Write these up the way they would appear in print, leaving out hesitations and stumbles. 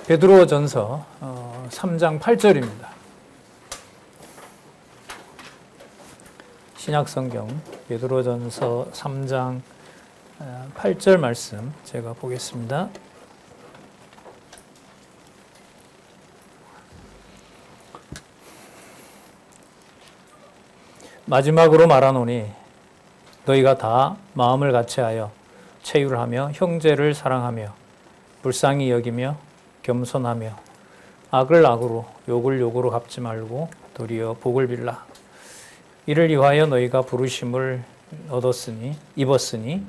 베드로전서 3장 8절입니다. 신약성경 베드로전서 3장 8절 말씀 제가 보겠습니다. 마지막으로 말하노니 너희가 다 마음을 같이하여 체휼하며 형제를 사랑하며 불쌍히 여기며 겸손하며 악을 악으로 욕을 욕으로 갚지 말고 도리어 복을 빌라. 이를 위하여 너희가 부르심을 입었으니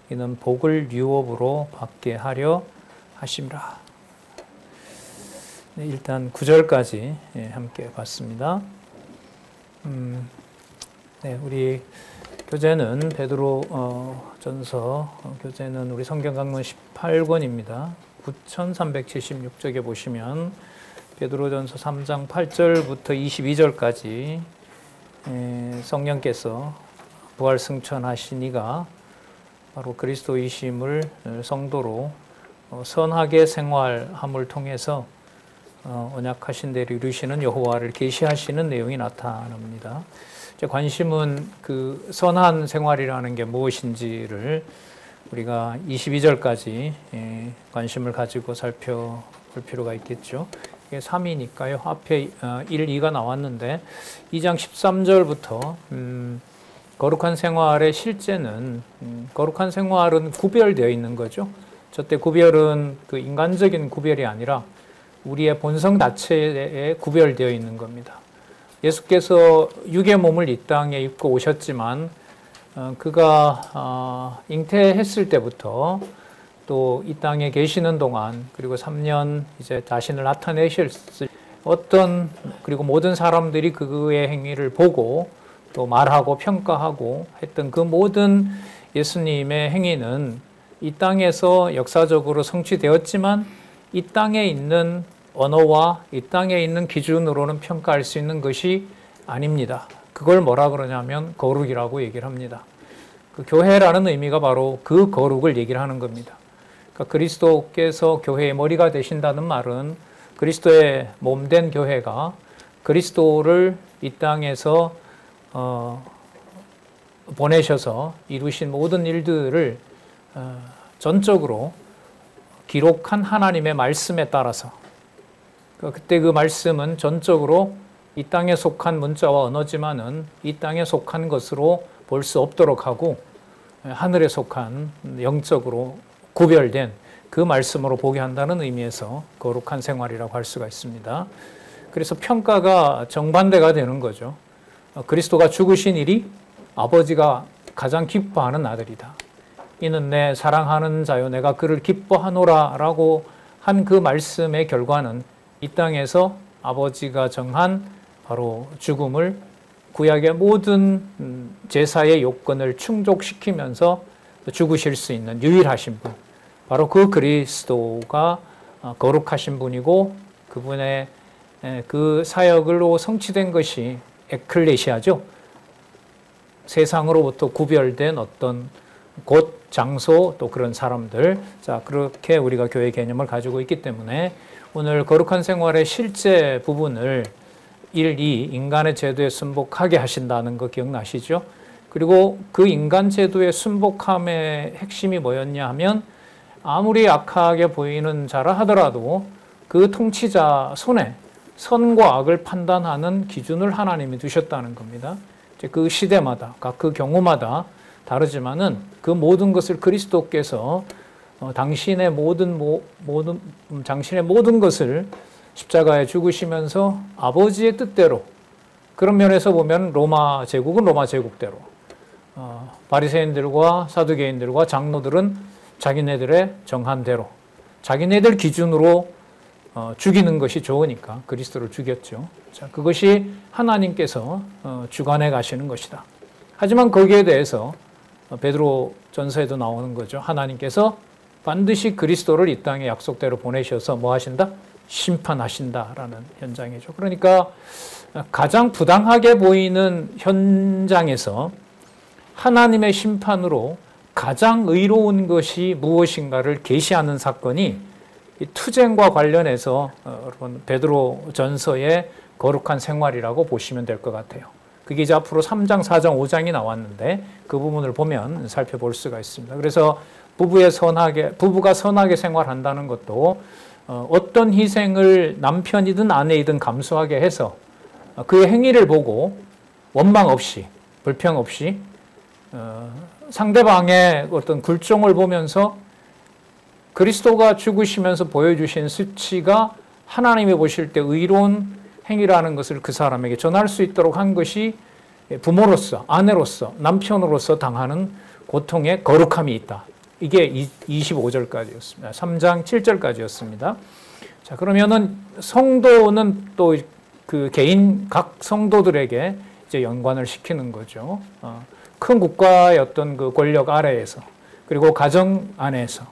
이는 복을 유업으로 받게 하려 하심이라. 네, 일단 9절까지 함께 봤습니다. 네, 우리 교재는 베드로전서 교재는 우리 성경강론 18권입니다. 9376쪽에 보시면 베드로전서 3장 8절부터 22절까지 성령께서 부활 승천하신 이가 바로 그리스도이심을 성도로 선하게 생활함을 통해서 언약하신 대로 이루시는 여호와를 계시하시는 내용이 나타납니다. 제 관심은 그 선한 생활이라는 게 무엇인지를 우리가 22절까지 관심을 가지고 살펴볼 필요가 있겠죠. 이게 3이니까요. 앞에 1, 2가 나왔는데 2장 13절부터 거룩한 생활의 실제는 거룩한 생활은 구별되어 있는 거죠. 저때 구별은 그 인간적인 구별이 아니라 우리의 본성 자체에 구별되어 있는 겁니다. 예수께서 육의 몸을 이 땅에 입고 오셨지만 그가 잉태했을 때부터 또 이 땅에 계시는 동안 그리고 3년 이제 자신을 나타내셨을 그리고 모든 사람들이 그의 행위를 보고 또 말하고 평가하고 했던 그 모든 예수님의 행위는 이 땅에서 역사적으로 성취되었지만 이 땅에 있는 언어와 이 땅에 있는 기준으로는 평가할 수 있는 것이 아닙니다. 그걸 뭐라 그러냐면 거룩이라고 얘기를 합니다. 그 교회라는 의미가 바로 그 거룩을 얘기를 하는 겁니다. 그러니까 그리스도께서 교회의 머리가 되신다는 말은 그리스도의 몸된 교회가 그리스도를 이 땅에서 보내셔서 이루신 모든 일들을 전적으로 기록한 하나님의 말씀에 따라서 그때 그 말씀은 전적으로 이 땅에 속한 문자와 언어지만은 이 땅에 속한 것으로 볼 수 없도록 하고 하늘에 속한 영적으로 구별된 그 말씀으로 보게 한다는 의미에서 거룩한 생활이라고 할 수가 있습니다. 그래서 평가가 정반대가 되는 거죠. 그리스도가 죽으신 일이 아버지가 가장 기뻐하는 아들이다. 이는 내 사랑하는 자요 내가 그를 기뻐하노라 라고 한 그 말씀의 결과는 이 땅에서 아버지가 정한 바로 죽음을 구약의 모든 제사의 요건을 충족시키면서 죽으실 수 있는 유일하신 분, 바로 그 그리스도가 거룩하신 분이고 그분의 그 사역으로 성취된 것이 에클레시아죠. 세상으로부터 구별된 어떤 곳, 장소, 또 그런 사람들. 자, 그렇게 우리가 교회 개념을 가지고 있기 때문에 오늘 거룩한 생활의 실제 부분을 1, 2, 인간의 제도에 순복하게 하신다는 거 기억나시죠? 그리고 그 인간 제도의 순복함의 핵심이 뭐였냐 하면 아무리 악하게 보이는 자라 하더라도 그 통치자 손에 선과 악을 판단하는 기준을 하나님이 두셨다는 겁니다. 이제 그 시대마다, 그 경우마다 다르지만은 그 모든 것을 그리스도께서 당신의 모든 것을 십자가에 죽으시면서 아버지의 뜻대로, 그런 면에서 보면 로마 제국은 로마 제국대로, 바리새인들과 사두개인들과 장로들은 자기네들의 정한 대로 자기네들 기준으로 죽이는 것이 좋으니까 그리스도를 죽였죠. 자, 그것이 하나님께서 주관해 가시는 것이다. 하지만 거기에 대해서 베드로 전서에도 나오는 거죠. 하나님께서 반드시 그리스도를 이 땅에 약속대로 보내셔서 뭐 하신다? 심판하신다라는 현장이죠. 그러니까 가장 부당하게 보이는 현장에서 하나님의 심판으로 가장 의로운 것이 무엇인가를 계시하는 사건이 이 투쟁과 관련해서 여러분 베드로 전서의 거룩한 생활이라고 보시면 될 것 같아요. 그게 이제 앞으로 3장, 4장, 5장이 나왔는데 그 부분을 보면 살펴볼 수가 있습니다. 그래서 부부가 선하게 생활한다는 것도 어떤 희생을 남편이든 아내이든 감수하게 해서 그의 행위를 보고 원망 없이, 불평 없이 상대방의 어떤 굴종을 보면서 그리스도가 죽으시면서 보여주신 수치가 하나님이 보실 때 의로운 행위라는 것을 그 사람에게 전할 수 있도록 한 것이 부모로서, 아내로서, 남편으로서 당하는 고통의 거룩함이 있다. 이게 25절까지였습니다. 3장 7절까지였습니다. 자, 그러면은 성도는 또 그 개인 각 성도들에게 이제 연관을 시키는 거죠. 큰 국가의 어떤 그 권력 아래에서, 그리고 가정 안에서,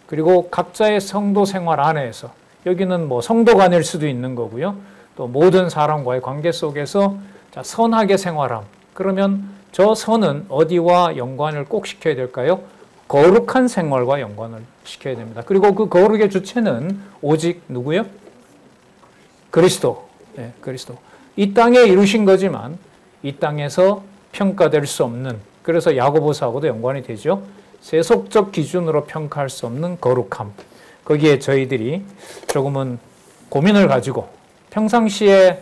그리고 각자의 성도 생활 안에서, 여기는 뭐 성도간일 수도 있는 거고요. 또 모든 사람과의 관계 속에서 자, 선하게 생활함. 그러면 저 선은 어디와 연관을 꼭 시켜야 될까요? 거룩한 생활과 연관을 시켜야 됩니다. 그리고 그 거룩의 주체는 오직 누구요? 그리스도. 네, 그리스도. 이 땅에 이루신 거지만 이 땅에서 평가될 수 없는, 그래서 야고보서하고도 연관이 되죠. 세속적 기준으로 평가할 수 없는 거룩함. 거기에 저희들이 조금은 고민을 가지고 평상시에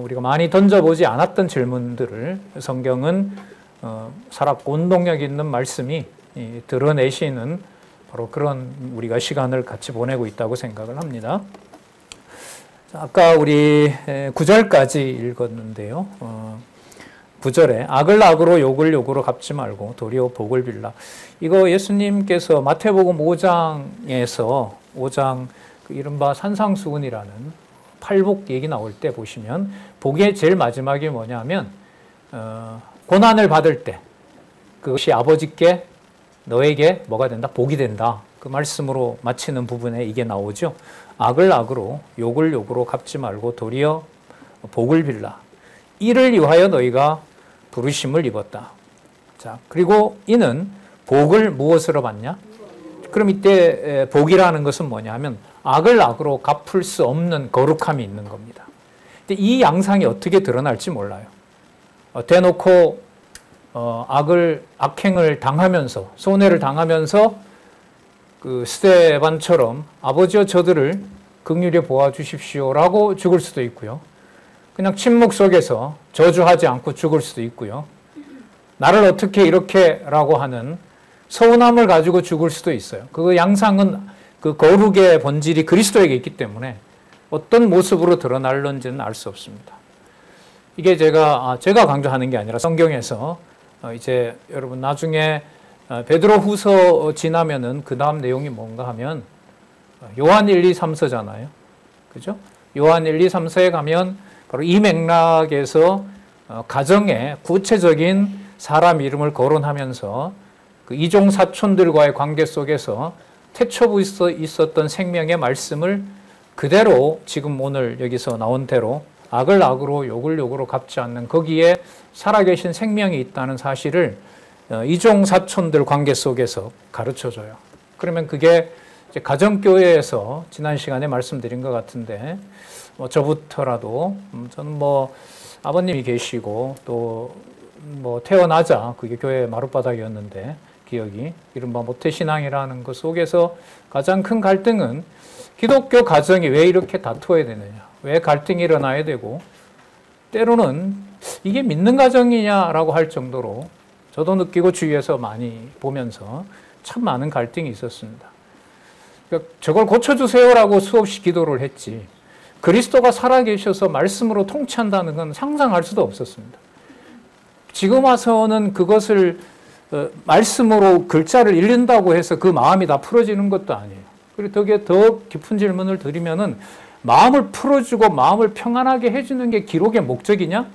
우리가 많이 던져보지 않았던 질문들을 성경은 살았고 운동력 있는 말씀이 드러내시는 바로 그런 우리가 시간을 같이 보내고 있다고 생각을 합니다. 아까 우리 9절까지 읽었는데요. 9절에 악을 악으로 욕을 욕으로 갚지 말고 도리어 복을 빌라. 이거 예수님께서 마태복음 5장에서 5장 그 이른바 산상수훈이라는 팔복 얘기 나올 때 보시면 복의 제일 마지막이 뭐냐면 고난을 받을 때 그것이 아버지께 너에게 뭐가 된다? 복이 된다. 그 말씀으로 마치는 부분에 이게 나오죠. 악을 악으로 욕을 욕으로 갚지 말고 도리어 복을 빌라. 이를 위하여 너희가 부르심을 입었다. 자, 그리고 이는 복을 무엇으로 받냐? 그럼 이때 복이라는 것은 뭐냐면 악을 악으로 갚을 수 없는 거룩함이 있는 겁니다. 근데 이 양상이 어떻게 드러날지 몰라요. 대놓고 악행을 당하면서 손해를 당하면서 그 스데반처럼 아버지여 저들을 긍휼히 보아 주십시오라고 죽을 수도 있고요. 그냥 침묵 속에서 저주하지 않고 죽을 수도 있고요. 나를 어떻게 이렇게라고 하는 서운함을 가지고 죽을 수도 있어요. 그 양상은 그 거룩의 본질이 그리스도에게 있기 때문에 어떤 모습으로 드러날는지는 알 수 없습니다. 이게 제가 강조하는 게 아니라 성경에서 이제 여러분 나중에 베드로 후서 지나면은 그 다음 내용이 뭔가 하면 요한 1, 2, 3서잖아요. 그죠? 요한 1, 2, 3서에 가면 바로 이 맥락에서 가정에 구체적인 사람 이름을 거론하면서 그 이종 사촌들과의 관계 속에서 태초부 있었던 생명의 말씀을 그대로 지금 오늘 여기서 나온 대로 악을 악으로 욕을 욕으로 갚지 않는 거기에 살아계신 생명이 있다는 사실을 이종 사촌들 관계 속에서 가르쳐줘요. 그러면 그게 이제 가정교회에서 지난 시간에 말씀드린 것 같은데 저부터라도 저는 아버님이 계시고 또 태어나자 그게 교회 마룻바닥이었는데 기억이 이른바 모태신앙이라는 것 속에서 가장 큰 갈등은 기독교 가정이 왜 이렇게 다투어야 되느냐, 왜 갈등이 일어나야 되고 때로는 이게 믿는 가정이냐라고 할 정도로 저도 느끼고 주위에서 많이 보면서 참 많은 갈등이 있었습니다. 그러니까 저걸 고쳐주세요라고 수없이 기도를 했지 그리스도가 살아계셔서 말씀으로 통치한다는 건 상상할 수도 없었습니다. 지금 와서는 그것을 말씀으로 글자를 읽는다고 해서 그 마음이 다 풀어지는 것도 아니에요. 그리고 더 깊은 질문을 드리면은 마음을 풀어주고 마음을 평안하게 해주는 게 기록의 목적이냐?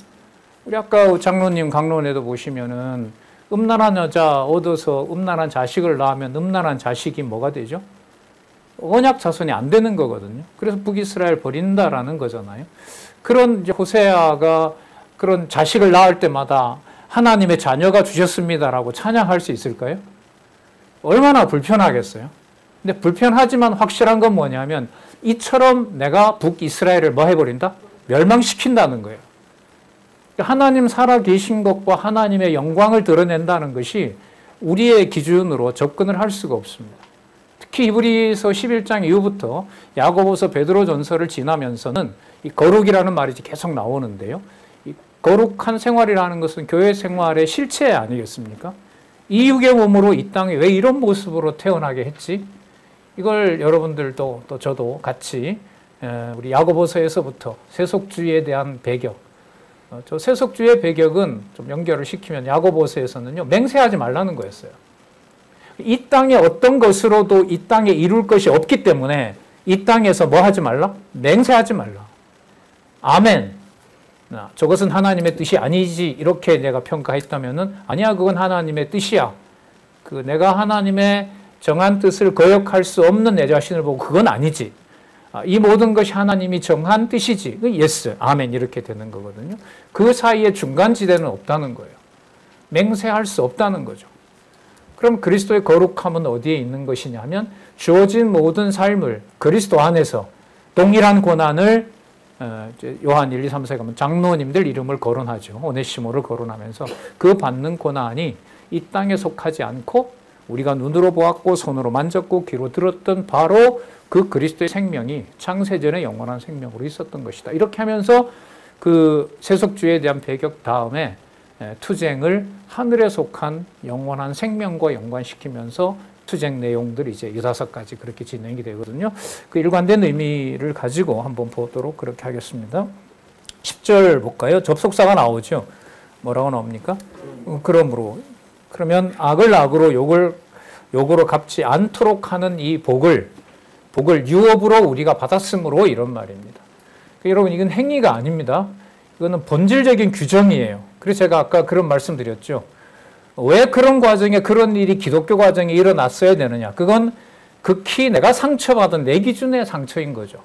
우리 아까 장로님 강론에도 보시면은 음란한 여자 얻어서 음란한 자식을 낳으면 음란한 자식이 뭐가 되죠? 언약 자손이 안 되는 거거든요. 그래서 북이스라엘 버린다라는 거잖아요. 그런 이제 호세아가 그런 자식을 낳을 때마다 하나님의 자녀가 주셨습니다라고 찬양할 수 있을까요? 얼마나 불편하겠어요? 근데 불편하지만 확실한 건 뭐냐면 이처럼 내가 북이스라엘을 뭐 해버린다? 멸망시킨다는 거예요. 하나님 살아계신 것과 하나님의 영광을 드러낸다는 것이 우리의 기준으로 접근을 할 수가 없습니다. 특히 히브리서 11장 이후부터 야고보서 베드로전서를 지나면서는 이 거룩이라는 말이 계속 나오는데요. 이 거룩한 생활이라는 것은 교회 생활의 실체 아니겠습니까? 이 육의 몸으로 이 땅에 왜 이런 모습으로 태어나게 했지? 이걸 여러분들도 또 저도 같이 우리 야고보서에서부터 세속주의에 대한 배경, 저 세속주의의 배경은 좀 연결을 시키면 야고보서에서는요, 맹세하지 말라는 거였어요. 이 땅에 어떤 것으로도 이 땅에 이룰 것이 없기 때문에 이 땅에서 뭐 하지 말라? 맹세하지 말라. 아멘. 저것은 하나님의 뜻이 아니지 이렇게 내가 평가했다면은 아니야, 그건 하나님의 뜻이야. 그 내가 하나님의 정한 뜻을 거역할 수 없는 내 자신을 보고 그건 아니지. 이 모든 것이 하나님이 정한 뜻이지. 예스, 아멘 이렇게 되는 거거든요. 그 사이에 중간지대는 없다는 거예요. 맹세할 수 없다는 거죠. 그럼 그리스도의 거룩함은 어디에 있는 것이냐면 주어진 모든 삶을 그리스도 안에서 동일한 고난을 요한 1, 2, 3, 4에 가면 장로님들 이름을 거론하죠. 오네시모를 거론하면서 그 받는 고난이 이 땅에 속하지 않고 우리가 눈으로 보았고 손으로 만졌고 귀로 들었던 바로 그 그리스도의 생명이 창세전의 영원한 생명으로 있었던 것이다. 이렇게 하면서 그 세속주의에 대한 배경 다음에 투쟁을 하늘에 속한 영원한 생명과 연관시키면서 투쟁 내용들이 이제 15가지 그렇게 진행이 되거든요. 그 일관된 의미를 가지고 한번 보도록 그렇게 하겠습니다. 10절 볼까요? 접속사가 나오죠. 뭐라고 나옵니까? 그러면 악을 악으로 욕으로 갚지 않도록 하는 이 복을 유업으로 우리가 받았으므로 이런 말입니다. 여러분, 이건 행위가 아닙니다. 이거는 본질적인 규정이에요. 그래서 제가 아까 그런 말씀 드렸죠. 왜 그런 과정에 그런 일이 기독교 과정에 일어났어야 되느냐. 그건 극히 내가 상처받은 내 기준의 상처인 거죠.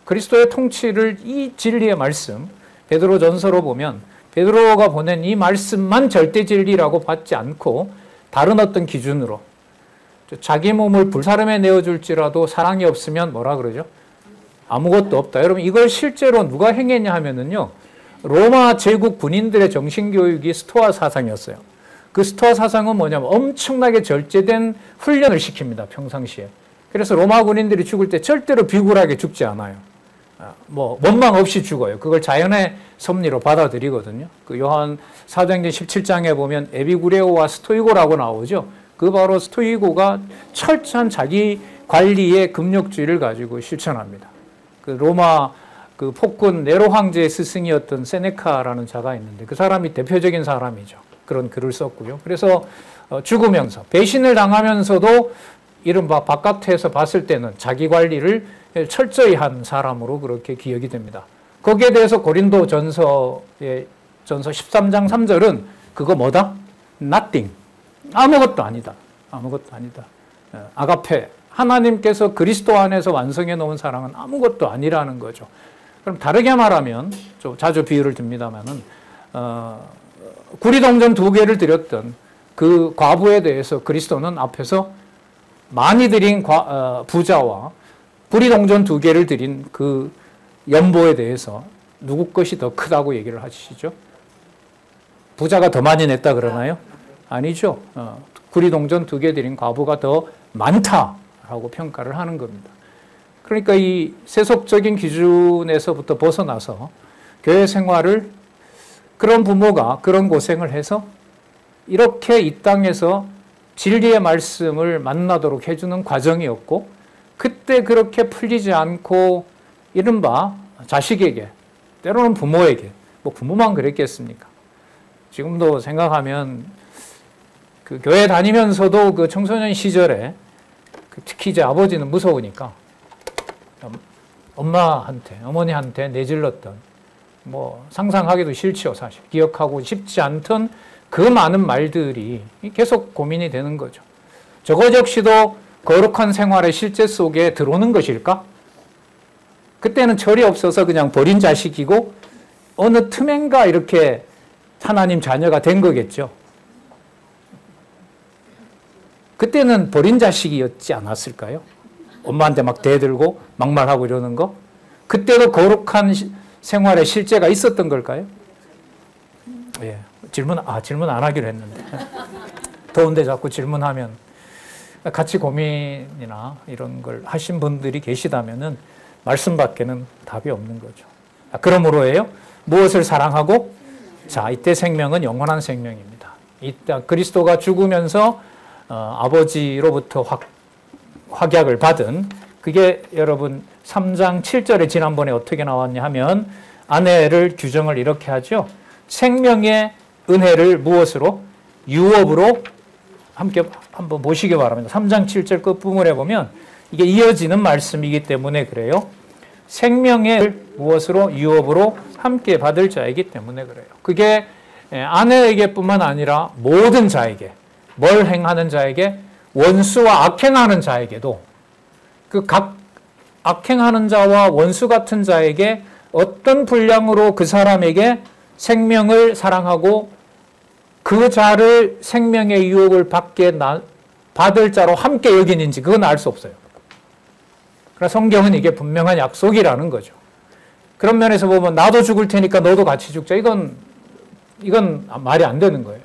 그리스도의 통치를 이 진리의 말씀, 베드로 전서로 보면 베드로가 보낸 이 말씀만 절대 진리라고 받지 않고 다른 어떤 기준으로 자기 몸을 불사름에 내어줄지라도 사랑이 없으면 뭐라 그러죠? 아무것도 없다. 여러분, 이걸 실제로 누가 행했냐 하면은요, 로마 제국 군인들의 정신교육이 스토아 사상이었어요. 그 스토아 사상은 뭐냐면 엄청나게 절제된 훈련을 시킵니다, 평상시에. 그래서 로마 군인들이 죽을 때 절대로 비굴하게 죽지 않아요. 원망 없이 죽어요. 그걸 자연의 섭리로 받아들이거든요. 그 요한 사도행전 17장에 보면 에비구레오와 스토이고라고 나오죠. 그 바로 스토이고가 철저한 자기 관리의 금욕주의를 가지고 실천합니다. 그 로마 그 폭군 네로 황제의 스승이었던 세네카라는 자가 있는데 그 사람이 대표적인 사람이죠. 그런 글을 썼고요. 그래서 죽으면서 배신을 당하면서도 이른바 바깥에서 봤을 때는 자기 관리를 철저히 한 사람으로 그렇게 기억이 됩니다. 거기에 대해서 고린도 전서 13장 3절은 그거 뭐다? Nothing. 아무것도 아니다. 아무것도 아니다. 아가페. 하나님께서 그리스도 안에서 완성해 놓은 사랑은 아무것도 아니라는 거죠. 그럼 다르게 말하면, 좀 자주 비유를 듭니다만은, 구리동전 2개를 드렸던 그 과부에 대해서 그리스도는 앞에서 많이 드린 부자와 구리동전 2개를 드린 그 연보에 대해서 누구 것이 더 크다고 얘기를 하시죠? 부자가 더 많이 냈다 그러나요? 아니죠. 구리동전 2개 드린 과부가 더 많다라고 평가를 하는 겁니다. 그러니까 이 세속적인 기준에서부터 벗어나서 교회 생활을 그런 부모가 그런 고생을 해서 이렇게 이 땅에서 진리의 말씀을 만나도록 해주는 과정이었고 그때 그렇게 풀리지 않고 이른바 자식에게 때로는 부모에게 뭐 부모만 그랬겠습니까? 지금도 생각하면 그 교회 다니면서도 그 청소년 시절에 특히 이제 아버지는 무서우니까 엄마한테, 어머니한테 내질렀던 뭐 상상하기도 싫죠, 사실. 기억하고 싶지 않던 그 많은 말들이 계속 고민이 되는 거죠. 저것 역시도 거룩한 생활의 실제 속에 들어오는 것일까? 그때는 철이 없어서 그냥 버린 자식이고 어느 틈엔가 이렇게 하나님 자녀가 된 거겠죠. 그때는 버린 자식이었지 않았을까요? 엄마한테 막 대들고 막말하고 이러는 거. 그때도 거룩한 생활의 실제가 있었던 걸까요? 예. 질문 안 하기로 했는데. 더운데 자꾸 질문하면 같이 고민이나 이런 걸 하신 분들이 계시다면은 말씀밖에는 답이 없는 거죠. 그러므로예요. 무엇을 사랑하고? 자, 이때 생명은 영원한 생명입니다. 이때 그리스도가 죽으면서 아버지로부터 확약을 받은 그게 여러분 3장 7절에 지난번에 어떻게 나왔냐 하면 아내를 규정을 이렇게 하죠. 생명의 은혜를 무엇으로? 유업으로 함께 한번 보시기 바랍니다. 3장 7절 끝부분에 보면 이게 이어지는 말씀이기 때문에 그래요. 생명의 무엇으로? 유업으로 함께 받을 자이기 때문에 그래요. 그게 아내에게뿐만 아니라 모든 자에게, 뭘 행하는 자에게? 원수와 악행하는 자에게도 그 각 악행하는 자와 원수 같은 자에게 어떤 분량으로 그 사람에게 생명을 사랑하고 그 자를 생명의 유혹을 받을 자로 함께 여기는지 그건 알 수 없어요. 그러나 성경은 이게 분명한 약속이라는 거죠. 그런 면에서 보면 나도 죽을 테니까 너도 같이 죽자. 이건 말이 안 되는 거예요.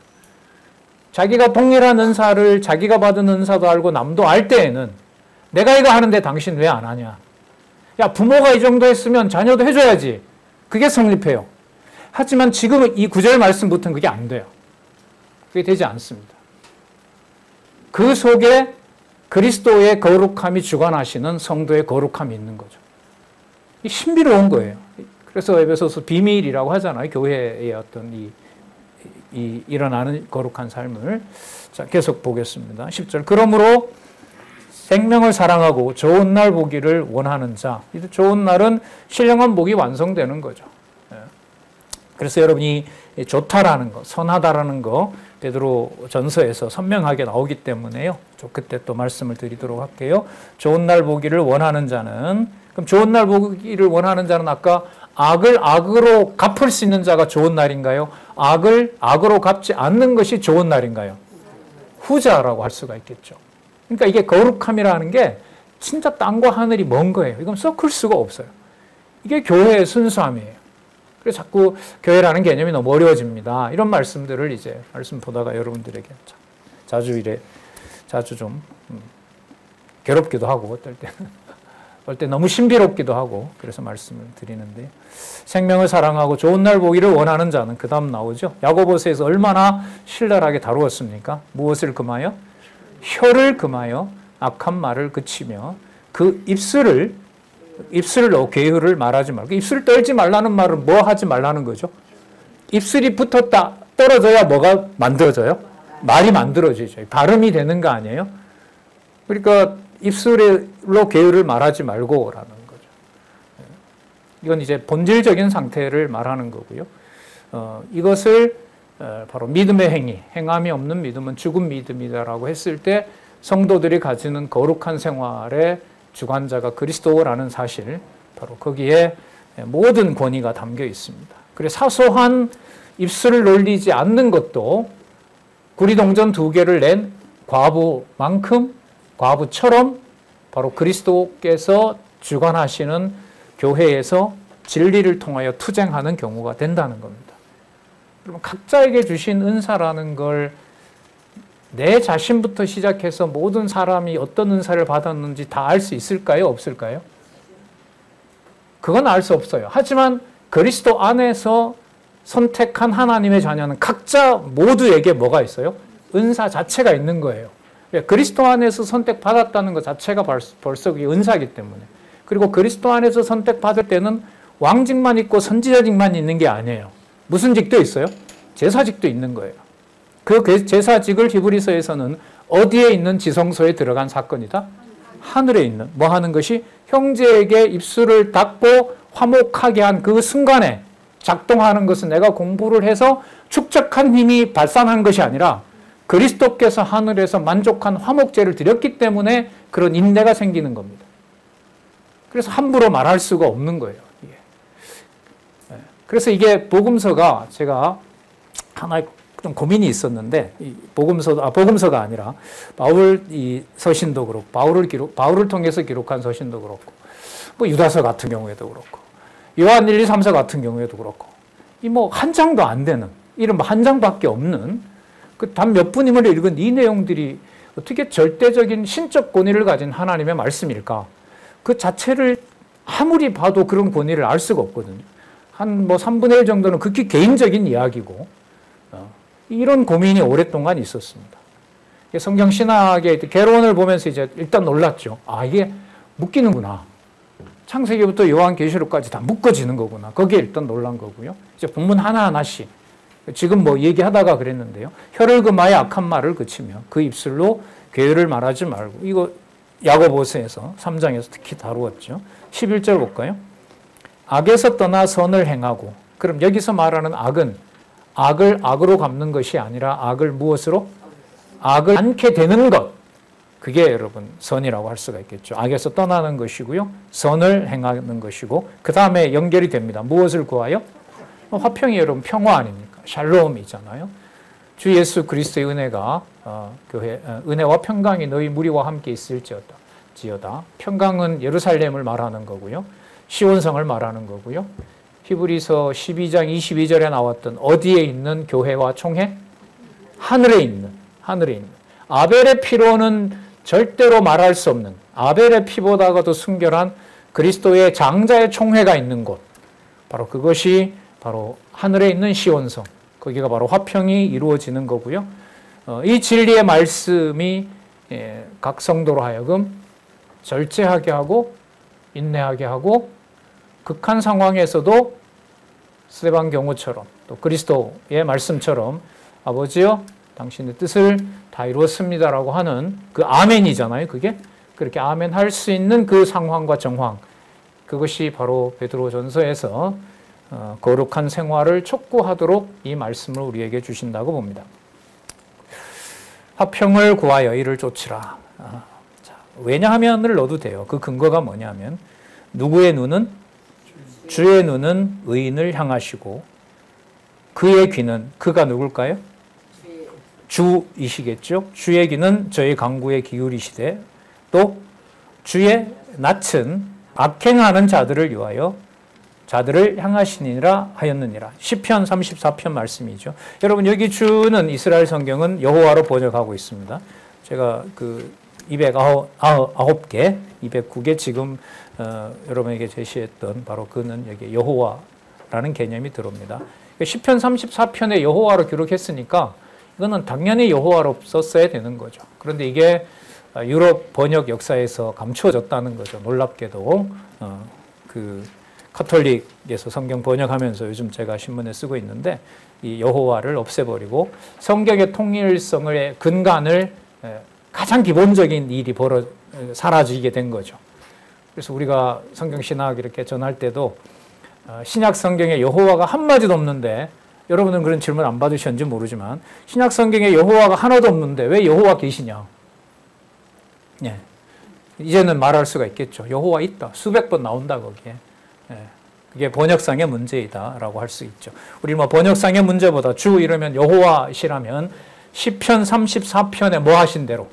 자기가 동일한 은사를 자기가 받은 은사도 알고 남도 알 때에는 내가 이거 하는데 당신 왜 안 하냐. 야, 부모가 이 정도 했으면 자녀도 해줘야지. 그게 성립해요. 하지만 지금 이 구절 말씀부터는 그게 안 돼요. 그게 되지 않습니다. 그 속에 그리스도의 거룩함이 주관하시는 성도의 거룩함이 있는 거죠. 이 신비로운 거예요. 그래서 에베소서 비밀이라고 하잖아요. 교회의 어떤 이 일어나는 거룩한 삶을. 자, 계속 보겠습니다. 10절. 그러므로 생명을 사랑하고 좋은 날 보기를 원하는 자. 이 좋은 날은 신령한 복이 완성되는 거죠. 그래서 여러분이 좋다라는 거, 선하다라는 거 베드로 전서에서 선명하게 나오기 때문에요. 그때 또 말씀을 드리도록 할게요. 좋은 날 보기를 원하는 자는, 그럼 좋은 날 보기를 원하는 자는 아까 악을 악으로 갚을 수 있는 자가 좋은 날인가요? 악을 악으로 갚지 않는 것이 좋은 날인가요? 후자라고 할 수가 있겠죠. 그러니까 이게 거룩함이라는 게 진짜 땅과 하늘이 먼 거예요. 이건 섞을 수가 없어요. 이게 교회의 순수함이에요. 그래서 자꾸 교회라는 개념이 너무 어려워집니다. 이런 말씀들을 이제 말씀 보다가 여러분들에게 자주 좀 괴롭기도 하고 어떨 때 너무 신비롭기도 하고 그래서 말씀을 드리는데 생명을 사랑하고 좋은 날 보기를 원하는 자는 그 다음 나오죠. 야고보서에서 얼마나 신랄하게 다루었습니까? 무엇을 금하여? 혀를 금하여 악한 말을 그치며 그 입술을 괴유를 말하지 말고 입술을 떨지 말라는 말은 뭐 하지 말라는 거죠? 입술이 붙었다 떨어져야 뭐가 만들어져요? 말이 만들어지죠. 발음이 되는 거 아니에요? 그러니까 입술로 괴유를 말하지 말고라는 거죠. 이건 이제 본질적인 상태를 말하는 거고요. 이것을 바로 믿음의 행위, 행함이 없는 믿음은 죽은 믿음이다라고 했을 때 성도들이 가지는 거룩한 생활의 주관자가 그리스도라는 사실, 바로 거기에 모든 권위가 담겨 있습니다. 그래서 사소한 입술을 놀리지 않는 것도 구리동전 2개를 낸 과부처럼 바로 그리스도께서 주관하시는 교회에서 진리를 통하여 투쟁하는 경우가 된다는 겁니다. 여러분, 각자에게 주신 은사라는 걸 내 자신부터 시작해서 모든 사람이 어떤 은사를 받았는지 다 알 수 있을까요? 없을까요? 그건 알 수 없어요. 하지만 그리스도 안에서 선택한 하나님의 자녀는 각자 모두에게 뭐가 있어요? 은사 자체가 있는 거예요. 그리스도 안에서 선택받았다는 것 자체가 벌써 그게 은사이기 때문에. 그리고 그리스도 안에서 선택받을 때는 왕직만 있고 선지자직만 있는 게 아니에요. 무슨 직도 있어요? 제사직도 있는 거예요. 그 제사직을 히브리서에서는 어디에 있는 지성소에 들어간 사건이다? 하늘에 있는, 뭐 하는 것이? 형제에게 입술을 닫고 화목하게 한 그 순간에 작동하는 것은 내가 공부를 해서 축적한 힘이 발산한 것이 아니라 그리스도께서 하늘에서 만족한 화목제를 드렸기 때문에 그런 인내가 생기는 겁니다. 그래서 함부로 말할 수가 없는 거예요. 그래서 이게 복음서가 제가 하나의 좀 고민이 있었는데 복음서가 아니라 바울 이 서신도 그렇고 바울을 통해서 기록한 서신도 그렇고 뭐 유다서 같은 경우에도 그렇고 요한 1, 2, 3서 같은 경우에도 그렇고 이 뭐 한 장도 안 되는 이런 한 장밖에 없는 그 단 몇 분임을 읽은 이 내용들이 어떻게 절대적인 신적 권위를 가진 하나님의 말씀일까? 그 자체를 아무리 봐도 그런 권위를 알 수가 없거든요. 한 뭐 3분의 1 정도는 극히 개인적인 이야기고 이런 고민이 오랫동안 있었습니다. 성경 신학의 개론을 보면서 이제 일단 놀랐죠. 아, 이게 묶이는구나. 창세기부터 요한계시록까지 다 묶어지는 거구나. 거기에 일단 놀란 거고요. 이제 본문 하나하나씩 지금 뭐 얘기하다가 그랬는데요. 혀를 금하여 악한 말을 그치며 그 입술로 괴를 말하지 말고 이거 야고보서에서 3장에서 특히 다루었죠. 11절 볼까요? 악에서 떠나 선을 행하고 그럼 여기서 말하는 악은 악을 악으로 갚는 것이 아니라 악을 무엇으로? 악을 않게 되는 것. 그게 여러분 선이라고 할 수가 있겠죠. 악에서 떠나는 것이고요. 선을 행하는 것이고 그 다음에 연결이 됩니다. 무엇을 구하여? 화평이 여러분 평화 아닙니까? 샬롬이잖아요. 주 예수 그리스도의 은혜가 은혜와 평강이 너희 무리와 함께 있을지어다. 평강은 예루살렘을 말하는 거고요. 시온성을 말하는 거고요. 히브리서 12장 22절에 나왔던 어디에 있는 교회와 총회? 하늘에 있는. 아벨의 피로는 절대로 말할 수 없는 아벨의 피보다가도 순결한 그리스도의 장자의 총회가 있는 곳. 바로 그것이 바로 하늘에 있는 시온성. 거기가 바로 화평이 이루어지는 거고요. 이 진리의 말씀이 각 성도로 하여금 절제하게 하고 인내하게 하고 극한 상황에서도 스데반 경우처럼 또 그리스도의 말씀처럼 아버지여 당신의 뜻을 다 이루었습니다라고 하는 그 아멘이잖아요. 그게 그렇게 아멘 할 수 있는 그 상황과 정황 그것이 바로 베드로전서에서 거룩한 생활을 촉구하도록 이 말씀을 우리에게 주신다고 봅니다. 화평을 구하여 이를 쫓으라. 왜냐하면을 넣어도 돼요. 그 근거가 뭐냐면 누구의 눈은? 주의 눈은 의인을 향하시고 그의 귀는 그가 누굴까요? 주이시겠죠. 주의 귀는 저희 강구에 기울이시되 또 주의 낯은 악행하는 자들을 위하여 자들을 향하시니라 하였느니라. 시편 34편 말씀이죠. 여러분 여기 주는 이스라엘 성경은 여호와로 번역하고 있습니다. 제가 그 209개, 209개 지금 여러분에게 제시했던 바로 그는 여기 여호와라는 개념이 들어옵니다. 시편 34편에 여호와로 기록했으니까 이거는 당연히 여호와로 썼어야 되는 거죠. 그런데 이게 유럽 번역 역사에서 감추어졌다는 거죠. 놀랍게도 그 카톨릭에서 성경 번역하면서 요즘 제가 신문에 쓰고 있는데 이 여호와를 없애버리고 성경의 통일성의 근간을 가장 기본적인 일이 사라지게 된 거죠. 그래서 우리가 성경 신학 이렇게 전할 때도 신약 성경에 여호와가 한마디도 없는데 여러분은 그런 질문 안 받으셨는지 모르지만 신약 성경에 여호와가 하나도 없는데 왜 여호와 계시냐? 예. 이제는 말할 수가 있겠죠. 여호와 있다. 수백 번 나온다 거기에. 예. 그게 번역상의 문제이다라고 할 수 있죠. 우리 뭐 번역상의 문제보다 주 이러면 여호와시라면 시편 34편에 뭐 하신 대로?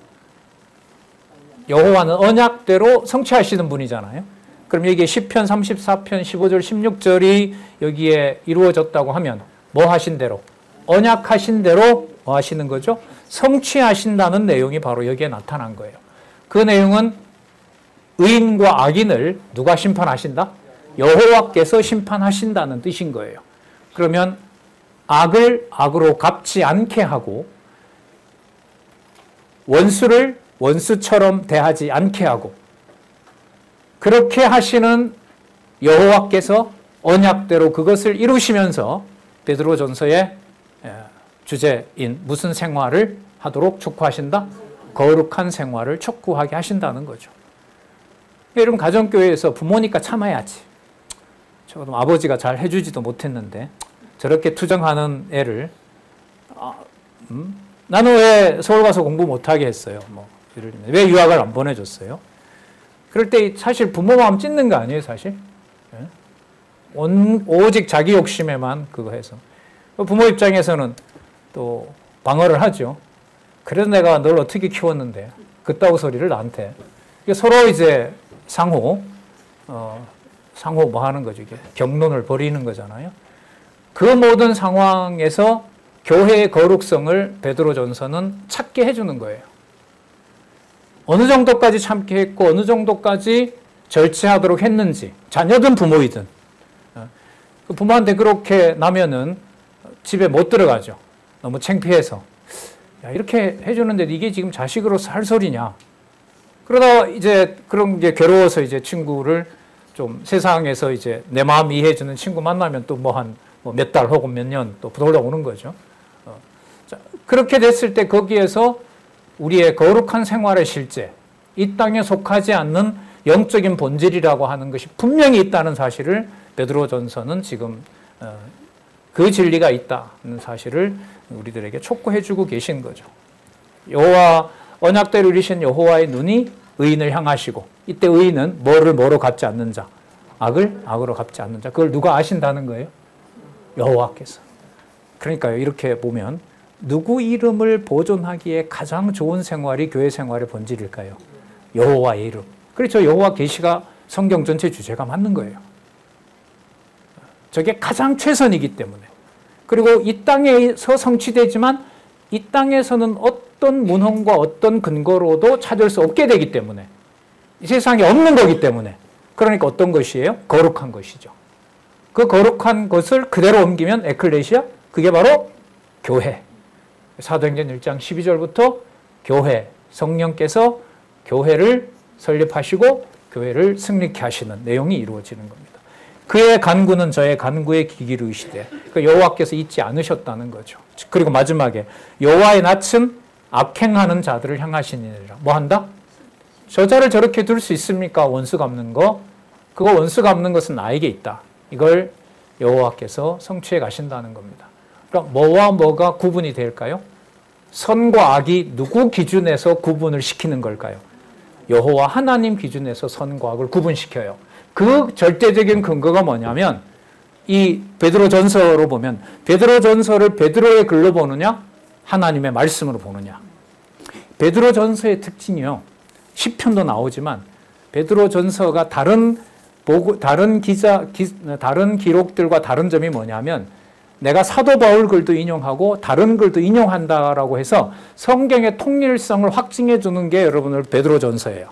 여호와는 언약대로 성취하시는 분이잖아요. 그럼 여기에 시편 34편 15절 16절이 여기에 이루어졌다고 하면 뭐 하신 대로? 언약하신 대로 뭐 하시는 거죠? 성취하신다는 내용이 바로 여기에 나타난 거예요. 그 내용은 의인과 악인을 누가 심판하신다? 여호와께서 심판하신다는 뜻인 거예요. 그러면 악을 악으로 갚지 않게 하고 원수를 원수처럼 대하지 않게 하고 그렇게 하시는 여호와께서 언약대로 그것을 이루시면서 베드로전서의 주제인 무슨 생활을 하도록 촉구하신다? 거룩한 생활을 촉구하게 하신다는 거죠. 여러분 가정교회에서 부모니까 참아야지. 저도 아버지가 잘 해주지도 못했는데 저렇게 투정하는 애를 나는 왜 서울 가서 공부 못하게 했어요? 뭐 왜 유학을 안 보내줬어요? 그럴 때 사실 부모 마음 찢는 거 아니에요, 사실? 오직 자기 욕심에만 그거 해서. 부모 입장에서는 또 방어를 하죠. 그래서 내가 널 어떻게 키웠는데 그따구 소리를 나한테. 서로 이제 상호 뭐 하는 거죠. 이게 경론을 벌이는 거잖아요. 그 모든 상황에서 교회의 거룩성을 베드로전서는 찾게 해주는 거예요. 어느 정도까지 참게 했고 어느 정도까지 절제하도록 했는지, 자녀든 부모이든 그 부모한테 그렇게 나면은 집에 못 들어가죠. 너무 창피해서. 야, 이렇게 해주는데 이게 지금 자식으로서 할 소리냐. 그러다 이제 그런 게 괴로워서 이제 친구를 좀 세상에서 이제 내 마음 이해해주는 친구 만나면 또 몇 달 혹은 몇 년 또 돌아오는 거죠. 자, 그렇게 됐을 때 거기에서 우리의 거룩한 생활의 실제, 이 땅에 속하지 않는 영적인 본질이라고 하는 것이 분명히 있다는 사실을 베드로전서는 지금 그 진리가 있다는 사실을 우리들에게 촉구해주고 계신 거죠. 여호와 언약대로 이루신 여호와의 눈이 의인을 향하시고, 이때 의인은 뭐로 갚지 않는 자, 악을 악으로 갚지 않는 자. 그걸 누가 아신다는 거예요? 여호와께서. 그러니까요, 이렇게 보면 누구 이름을 보존하기에 가장 좋은 생활이 교회 생활의 본질일까요? 여호와의 이름. 그렇죠. 여호와 계시가 성경 전체 주제가 맞는 거예요. 저게 가장 최선이기 때문에. 그리고 이 땅에서 성취되지만 이 땅에서는 어떤 문헌과 어떤 근거로도 찾을 수 없게 되기 때문에, 이 세상에 없는 거기 때문에. 그러니까 어떤 것이에요? 거룩한 것이죠. 그 거룩한 것을 그대로 옮기면 에클레시아, 그게 바로 교회. 사도행전 1장 12절부터 교회, 성령께서 교회를 설립하시고 교회를 승리케 하시는 내용이 이루어지는 겁니다. 그의 간구는 저의 간구에 귀기를 의시되, 그 여호와께서 잊지 않으셨다는 거죠. 그리고 마지막에 여호와의 낯은 악행하는 자들을 향하시니라. 뭐 한다? 저자를 저렇게 둘 수 있습니까? 원수 갚는 거. 그거 원수 갚는 것은 나에게 있다. 이걸 여호와께서 성취해 가신다는 겁니다. 그럼 뭐와 뭐가 구분이 될까요? 선과 악이 누구 기준에서 구분을 시키는 걸까요? 여호와 하나님 기준에서 선과 악을 구분시켜요. 그 절대적인 근거가 뭐냐면, 이 베드로전서로 보면 베드로전서를 베드로의 글로 보느냐, 하나님의 말씀으로 보느냐. 베드로전서의 특징이요, 시편도 나오지만 베드로전서가 다른 기록들과 다른 점이 뭐냐면, 내가 사도 바울 글도 인용하고 다른 글도 인용한다라고 해서 성경의 통일성을 확증해 주는 게 여러분들 베드로전서예요.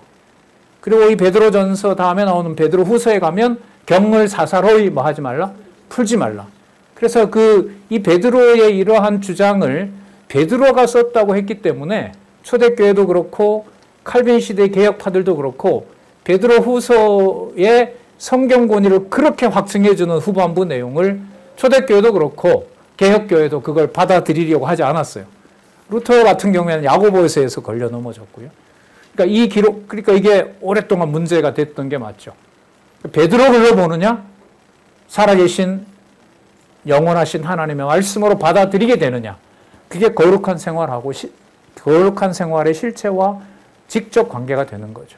그리고 이 베드로전서 다음에 나오는 베드로후서에 가면 경을 사사로이 뭐 하지 말라? 풀지 말라. 그래서 이 베드로의 이러한 주장을 베드로가 썼다고 했기 때문에 초대교회도 그렇고 칼빈 시대 개혁파들도 그렇고 베드로후서의 성경 권위를 그렇게 확증해 주는 후반부 내용을 초대교회도 그렇고 개혁교회도 그걸 받아들이려고 하지 않았어요. 루터 같은 경우에는 야고보서에서 걸려 넘어졌고요. 그러니까 이게 오랫동안 문제가 됐던 게 맞죠. 베드로를 보느냐, 살아계신 영원하신 하나님의 말씀으로 받아들이게 되느냐, 그게 거룩한 생활하고 거룩한 생활의 실체와 직접 관계가 되는 거죠.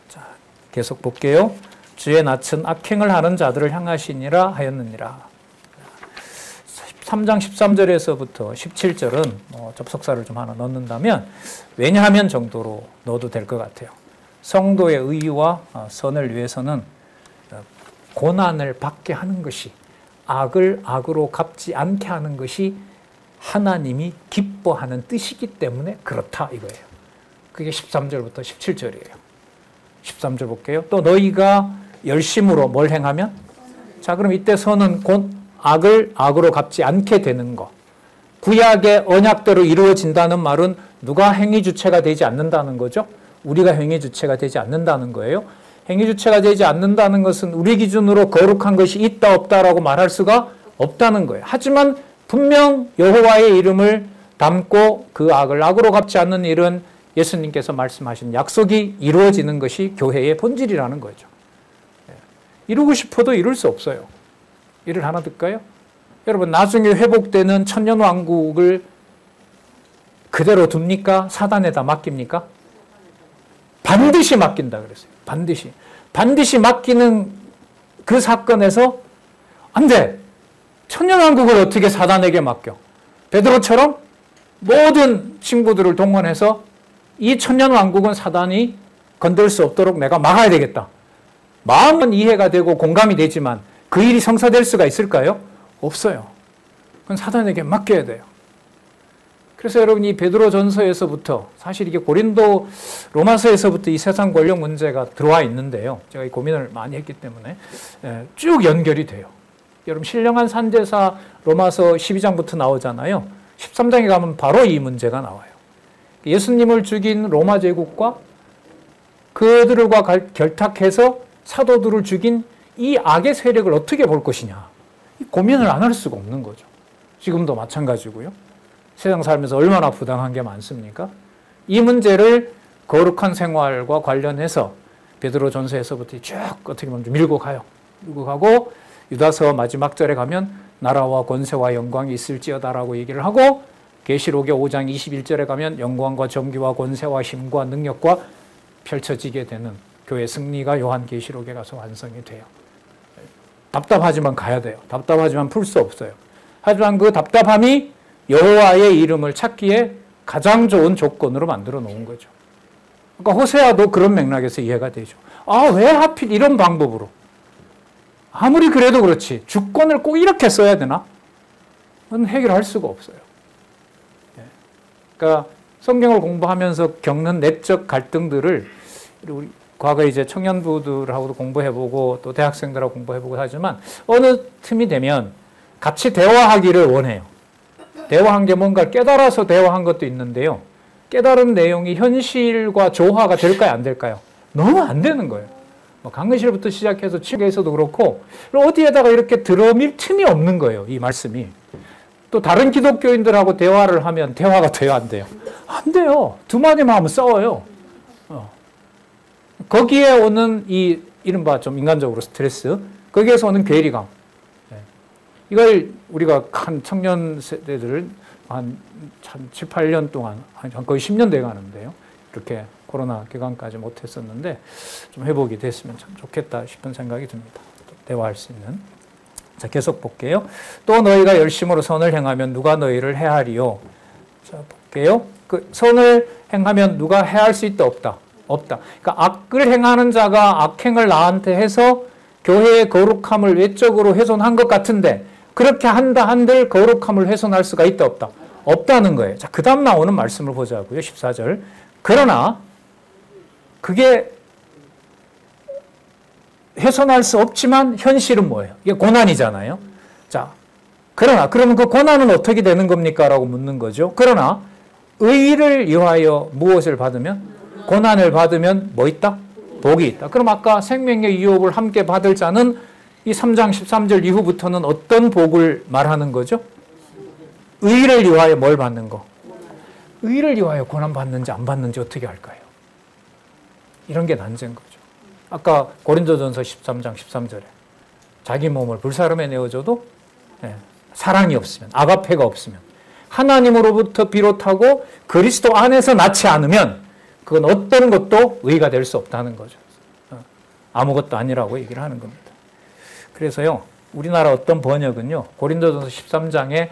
자, 계속 볼게요. 주의 낯은 악행을 하는 자들을 향하시니라 하였느니라. 3장 13절에서부터 17절은 접속사를 좀 하나 넣는다면 왜냐하면 정도로 넣어도 될 것 같아요. 성도의 의와 선을 위해서는 고난을 받게 하는 것이, 악을 악으로 갚지 않게 하는 것이 하나님이 기뻐하는 뜻이기 때문에 그렇다 이거예요. 그게 13절부터 17절이에요. 13절 볼게요. 또 너희가 열심으로 뭘 행하면? 자, 그럼 이때 선은 곧 악을 악으로 갚지 않게 되는 것. 구약의 언약대로 이루어진다는 말은 누가 행위 주체가 되지 않는다는 거죠? 우리가 행위 주체가 되지 않는다는 거예요. 행위 주체가 되지 않는다는 것은 우리 기준으로 거룩한 것이 있다 없다라고 말할 수가 없다는 거예요. 하지만 분명 여호와의 이름을 담고 그 악을 악으로 갚지 않는 일은 예수님께서 말씀하신 약속이 이루어지는 것이 교회의 본질이라는 거죠. 이루고 싶어도 이룰 수 없어요. 예를 하나 들까요? 여러분, 나중에 회복되는 천년왕국을 그대로 둡니까? 사단에다 맡깁니까? 반드시 맡긴다 그랬어요. 반드시 맡기는 그 사건에서 안 돼. 천년왕국을 어떻게 사단에게 맡겨? 베드로처럼 모든 친구들을 동원해서 이 천년왕국은 사단이 건들 수 없도록 내가 막아야 되겠다. 마음은 이해가 되고 공감이 되지만 그 일이 성사될 수가 있을까요? 없어요. 그건 사단에게 맡겨야 돼요. 그래서 여러분 이 베드로전서에서부터 사실 이게 고린도 로마서에서부터 이 세상 권력 문제가 들어와 있는데요. 제가 이 고민을 많이 했기 때문에 쭉 연결이 돼요. 여러분 신령한 산제사 로마서 12장부터 나오잖아요. 13장에 가면 바로 이 문제가 나와요. 예수님을 죽인 로마 제국과 그들과 결탁해서 사도들을 죽인 이 악의 세력을 어떻게 볼 것이냐. 고민을 안 할 수가 없는 거죠. 지금도 마찬가지고요. 세상 살면서 얼마나 부당한 게 많습니까? 이 문제를 거룩한 생활과 관련해서 베드로 전서에서부터 쭉 어떻게 보면 밀고 가요. 밀고 가고 유다서 마지막 절에 가면 나라와 권세와 영광이 있을지어다라고 얘기를 하고 계시록의 5장 21절에 가면 영광과 정기와 권세와 힘과 능력과 펼쳐지게 되는 교회 승리가 요한계시록에 가서 완성이 돼요. 답답하지만 가야 돼요. 답답하지만 풀 수 없어요. 하지만 그 답답함이 여호와의 이름을 찾기에 가장 좋은 조건으로 만들어 놓은 거죠. 그러니까 호세아도 그런 맥락에서 이해가 되죠. 아, 왜 하필 이런 방법으로? 아무리 그래도 그렇지 주권을 꼭 이렇게 써야 되나? 그건 해결할 수가 없어요. 그러니까 성경을 공부하면서 겪는 내적 갈등들을 우리 과거에 이제 청년부들하고도 공부해보고 또 대학생들하고 공부해보고 하지만 어느 틈이 되면 같이 대화하기를 원해요. 대화한 게 뭔가 깨달아서 대화한 것도 있는데요. 깨달은 내용이 현실과 조화가 될까요? 안 될까요? 너무 안 되는 거예요. 강의실부터 시작해서 책에서도 그렇고 어디에다가 이렇게 들어밀 틈이 없는 거예요. 이 말씀이. 또 다른 기독교인들하고 대화를 하면 대화가 돼요? 안 돼요? 안 돼요. 두 마디만 하면 싸워요. 거기에 오는 이 이른바 좀 인간적으로 스트레스, 거기에서 오는 괴리감. 이걸 우리가 한 청년 세대들 한 7, 8년 동안 거의 10년 돼 가는데요. 이렇게 코로나 기간까지 못했었는데 좀 회복이 됐으면 참 좋겠다 싶은 생각이 듭니다. 대화할 수 있는. 자, 계속 볼게요. 또 너희가 열심으로 선을 행하면 누가 너희를 해하리요? 자, 볼게요. 그 선을 행하면 누가 해할 수 있다 없다? 없다. 그러니까 악을 행하는 자가 악행을 나한테 해서 교회의 거룩함을 외적으로 훼손한 것 같은데 그렇게 한다 한들 거룩함을 훼손할 수가 있다 없다? 없다는 거예요. 자, 그 다음 나오는 말씀을 보자고요. 14절. 그러나 그게 훼손할 수 없지만 현실은 뭐예요? 이게 고난이잖아요. 자, 그러면 그 고난은 어떻게 되는 겁니까? 라고 묻는 거죠. 그러나 의를 위하여 무엇을 받으면? 고난을 받으면 뭐 있다? 복이 있다. 그럼 아까 생명의 유업을 함께 받을 자는 이 3장 13절 이후부터는 어떤 복을 말하는 거죠? 의를 위하여 뭘 받는 거? 의를 위하여 고난 받는지 안 받는지 어떻게 할까요? 이런 게 난제인 거죠. 아까 고린도전서 13장 13절에 자기 몸을 불사름에 내어줘도 사랑이 없으면, 아가페가 없으면, 하나님으로부터 비롯하고 그리스도 안에서 낳지 않으면 그건 어떤 것도 의가 될 수 없다는 거죠. 아무것도 아니라고 얘기를 하는 겁니다. 그래서요, 우리나라 어떤 번역은요, 고린도전서 13장에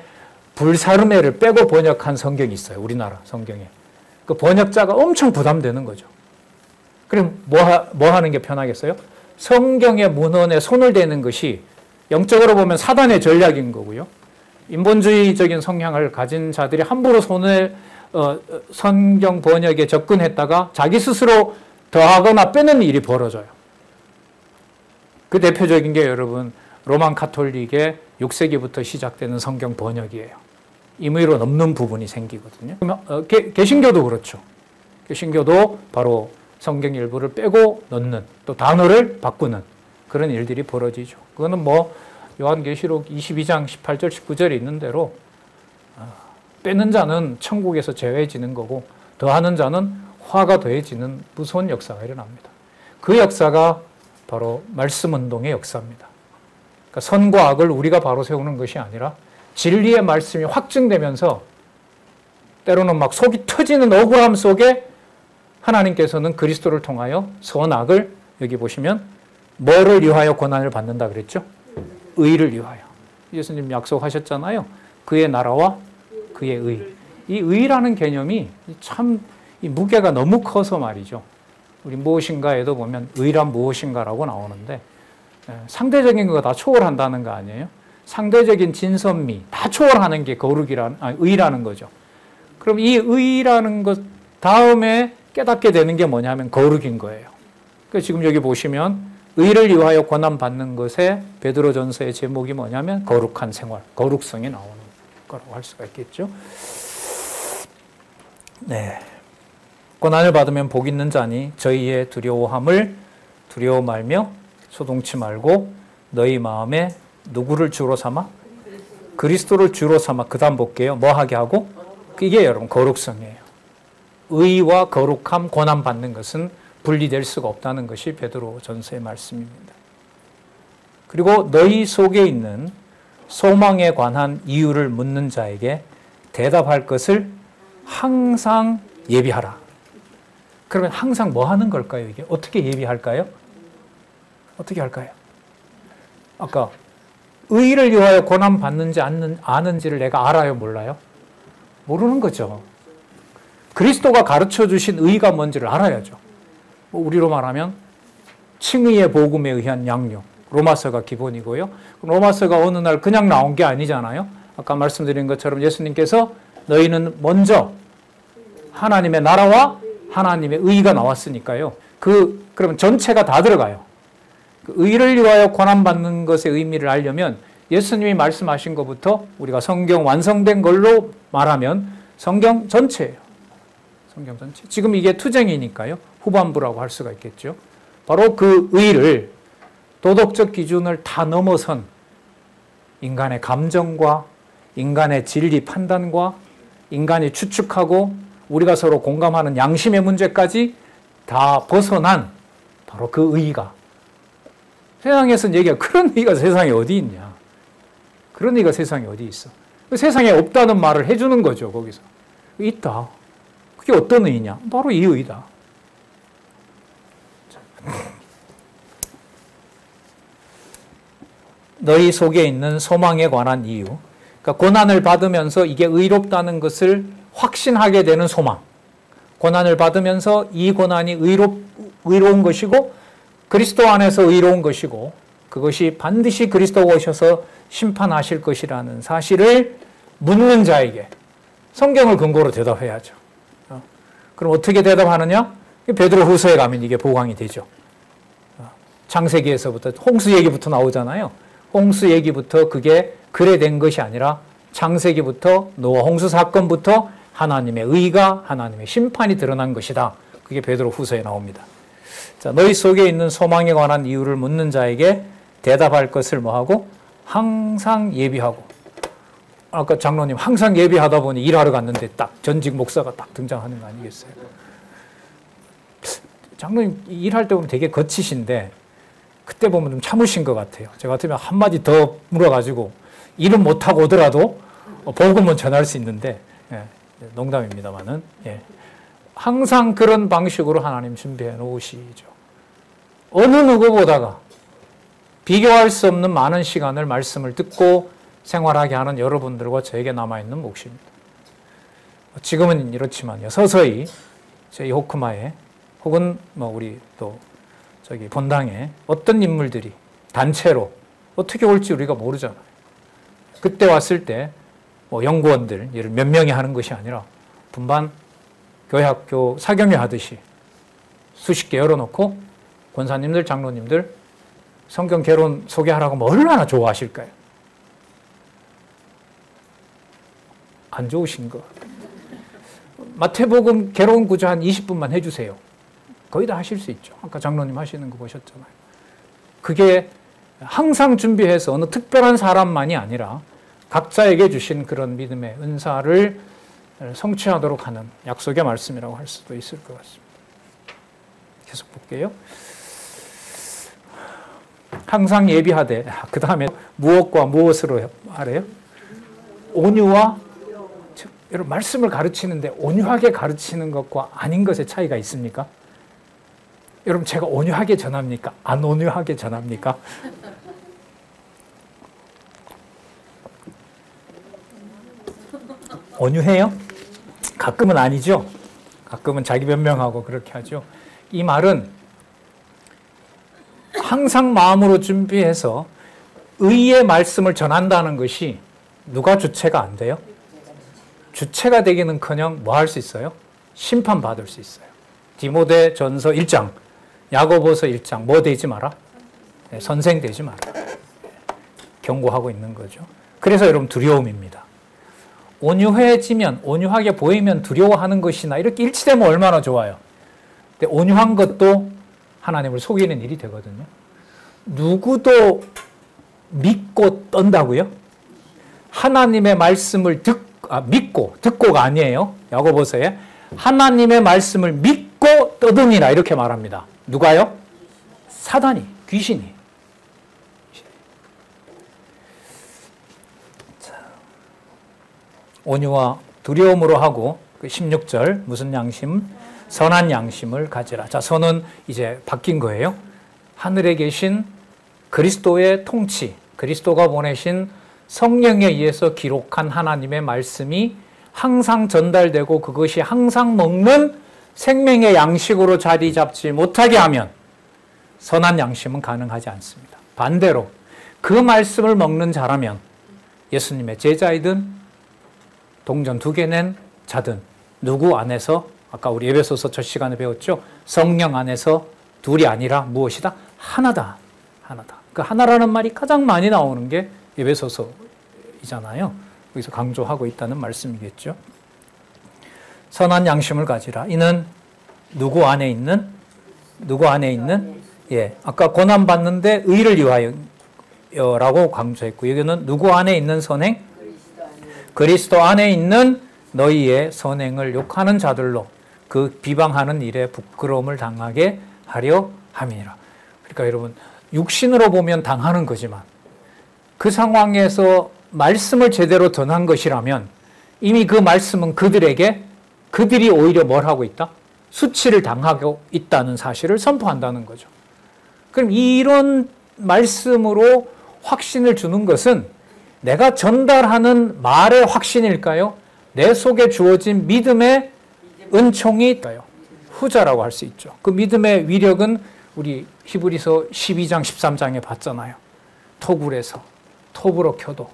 불사르메를 빼고 번역한 성경이 있어요. 우리나라 성경에. 그 번역자가 엄청 부담되는 거죠. 그럼 뭐 하는 게 편하겠어요? 성경의 문헌에 손을 대는 것이 영적으로 보면 사단의 전략인 거고요. 인본주의적인 성향을 가진 자들이 함부로 성경 번역에 접근했다가 자기 스스로 더하거나 빼는 일이 벌어져요. 그 대표적인 게 여러분 로만 카톨릭의 6세기부터 시작되는 성경 번역이에요. 임의로 넘는 부분이 생기거든요. 개신교도 그렇죠. 개신교도 바로 성경 일부를 빼고 넣는, 또 단어를 바꾸는 그런 일들이 벌어지죠. 그거는 뭐 요한계시록 22장 18절 19절에 있는 대로 빼는 자는 천국에서 제외해지는 거고 더하는 자는 화가 더해지는 무서운 역사가 일어납니다. 그 역사가 바로 말씀운동의 역사입니다. 그러니까 선과 악을 우리가 바로 세우는 것이 아니라 진리의 말씀이 확증되면서 때로는 막 속이 터지는 억울함 속에 하나님께서는 그리스도를 통하여 선악을, 여기 보시면 뭐를 위하여 고난을 받는다 그랬죠? 의를 위하여. 예수님 약속하셨잖아요. 그의 나라와 그의 의. 이 의라는 개념이 참 이 무게가 너무 커서 말이죠. 우리 무엇인가에도 보면 의란 무엇인가라고 나오는데 상대적인 거 다 초월한다는 거 아니에요? 상대적인 진선미 다 초월하는 게 의라는 거죠. 그럼 이 의라는 것 다음에 깨닫게 되는 게 뭐냐면 거룩인 거예요. 그러니까 지금 여기 보시면 의를 위하여 고난받는 것에 베드로전서의 제목이 뭐냐면 거룩한 생활, 거룩성이 나오는 거라고 할 수가 있겠죠. 네. 고난을 받으면 복 있는 자니 저희의 두려워함을 두려워 말며 소동치 말고 너희 마음에 누구를 주로 삼아? 그리스도를 주로 삼아. 그 다음 볼게요. 뭐 하게 하고? 이게 여러분 거룩성이에요. 의와 거룩함, 고난받는 것은 분리될 수가 없다는 것이 베드로전서의 말씀입니다. 그리고 너희 속에 있는 소망에 관한 이유를 묻는 자에게 대답할 것을 항상 예비하라. 그러면 항상 뭐 하는 걸까요? 이게 어떻게 예비할까요? 어떻게 할까요? 아까 의를 위하여 고난 받는지 아는지를 내가 알아요, 몰라요? 모르는 거죠. 그리스도가 가르쳐 주신 의가 뭔지를 알아야죠. 우리로 말하면 칭의의 복음에 의한 양육. 로마서가 기본이고요. 로마서가 어느 날 그냥 나온 게 아니잖아요. 아까 말씀드린 것처럼 예수님께서 너희는 먼저 하나님의 나라와 하나님의 의가 나왔으니까요. 그러면 전체가 다 들어가요. 그 의를 위하여 고난받는 것의 의미를 알려면 예수님이 말씀하신 것부터 우리가 성경 완성된 걸로 말하면 성경 전체예요. 성경 전체. 지금 이게 투쟁이니까요. 후반부라고 할 수가 있겠죠. 바로 그 의를 도덕적 기준을 다 넘어선 인간의 감정과 인간의 진리 판단과 인간이 추측하고 우리가 서로 공감하는 양심의 문제까지 다 벗어난 바로 그 의가. 세상에서는 얘기가 그런 의가 세상에 어디 있냐. 그런 의가 세상에 어디 있어. 세상에 없다는 말을 해주는 거죠. 거기서. 있다. 그게 어떤 의냐. 바로 이 의다. 너희 속에 있는 소망에 관한 이유. 그러니까 고난을 받으면서 이게 의롭다는 것을 확신하게 되는 소망. 고난을 받으면서 이 고난이 의로운 것이고 그리스도 안에서 의로운 것이고 그것이 반드시 그리스도가 오셔서 심판하실 것이라는 사실을 묻는 자에게 성경을 근거로 대답해야죠. 그럼 어떻게 대답하느냐? 베드로후서에 가면 이게 보강이 되죠. 창세기에서부터 홍수 얘기부터 나오잖아요. 홍수 얘기부터 그게 그래 된 것이 아니라 창세기부터 노아 홍수 사건부터 하나님의 의가 하나님의 심판이 드러난 것이다. 그게 베드로후서에 나옵니다. 자, 너희 속에 있는 소망에 관한 이유를 묻는 자에게 대답할 것을 뭐하고? 항상 예비하고. 아까 장로님 항상 예비하다 보니 일하러 갔는데 딱 전직 목사가 딱 등장하는 거 아니겠어요? 장로님 일할 때 보면 되게 거치신데 그때 보면 좀 참으신 것 같아요. 저 같으면 한마디 더 물어가지고 일은 못하고 오더라도 복음은 전할 수 있는데 농담입니다만은 항상 그런 방식으로 하나님 준비해 놓으시죠. 어느 누구보다가 비교할 수 없는 많은 시간을 말씀을 듣고 생활하게 하는 여러분들과 저에게 남아있는 몫입니다. 지금은 이렇지만요. 서서히 저희 호크마에 혹은 우리 또 저기 본당에 어떤 인물들이 단체로 어떻게 올지 우리가 모르잖아요. 그때 왔을 때 연구원들 몇 명이 하는 것이 아니라 분반 교회학교 사경회 하듯이 수십 개 열어놓고 권사님들, 장로님들 성경 개론 소개하라고 얼마나 좋아하실까요? 안 좋으신 거. 마태복음 개론 구조 한 20분만 해주세요. 거의 다 하실 수 있죠. 아까 장로님 하시는 거 보셨잖아요. 그게 항상 준비해서 어느 특별한 사람만이 아니라 각자에게 주신 그런 믿음의 은사를 성취하도록 하는 약속의 말씀이라고 할 수도 있을 것 같습니다. 계속 볼게요. 항상 예비하되 그 다음에 무엇과 무엇으로 하래요? 온유와 여러분 말씀을 가르치는데 온유하게 가르치는 것과 아닌 것의 차이가 있습니까? 여러분 제가 온유하게 전합니까? 안 온유하게 전합니까? 온유해요? 가끔은 아니죠. 가끔은 자기 변명하고 그렇게 하죠. 이 말은 항상 마음으로 준비해서 의의 말씀을 전한다는 것이 누가 주체가 안 돼요? 주체가 되기는커녕 뭐 할 수 있어요? 심판받을 수 있어요. 디모데전서 1장, 야고보서 1장 뭐 되지 마라? 네, 선생 되지 마라. 경고하고 있는 거죠. 그래서 여러분 두려움입니다. 온유해지면, 온유하게 보이면 두려워하는 것이나 이렇게 일치되면 얼마나 좋아요. 근데 온유한 것도 하나님을 속이는 일이 되거든요. 누구도 믿고 떤다고요? 하나님의 말씀을 믿고, 듣고가 아니에요. 야고보서에 하나님의 말씀을 믿고 떠드니라 이렇게 말합니다. 누가요? 사단이, 귀신이. 자, 온유와 두려움으로 하고 16절 무슨 양심? 선한 양심을 가지라. 자, 선은 이제 바뀐 거예요. 하늘에 계신 그리스도의 통치, 그리스도가 보내신 성령에 의해서 기록한 하나님의 말씀이 항상 전달되고 그것이 항상 먹는 생명의 양식으로 자리 잡지 못하게 하면 선한 양심은 가능하지 않습니다. 반대로 그 말씀을 먹는 자라면 예수님의 제자이든 동전 2개 낸 자든 누구 안에서 아까 우리 에베소서 첫 시간에 배웠죠. 성령 안에서 둘이 아니라 무엇이다? 하나다. 하나다. 그 하나라는 말이 가장 많이 나오는 게 에베소서이잖아요. 여기서 강조하고 있다는 말씀이겠죠. 선한 양심을 가지라. 이는 누구 안에 있는? 누구 안에 있는? 예, 아까 고난 받는데 의를 위하여라고 강조했고 여기는 누구 안에 있는 선행? 그리스도 안에 있는 너희의 선행을 욕하는 자들로 그 비방하는 일에 부끄러움을 당하게 하려 함이니라. 그러니까 여러분 육신으로 보면 당하는 거지만 그 상황에서 말씀을 제대로 전한 것이라면 이미 그 말씀은 그들이 오히려 뭘 하고 있다? 수치를 당하고 있다는 사실을 선포한다는 거죠. 그럼 이런 말씀으로 확신을 주는 것은 내가 전달하는 말의 확신일까요? 내 속에 주어진 믿음의 은총일까요? 후자라고 할 수 있죠. 그 믿음의 위력은 우리 히브리서 12장 13장에 봤잖아요. 토굴에서 톱으로 켜도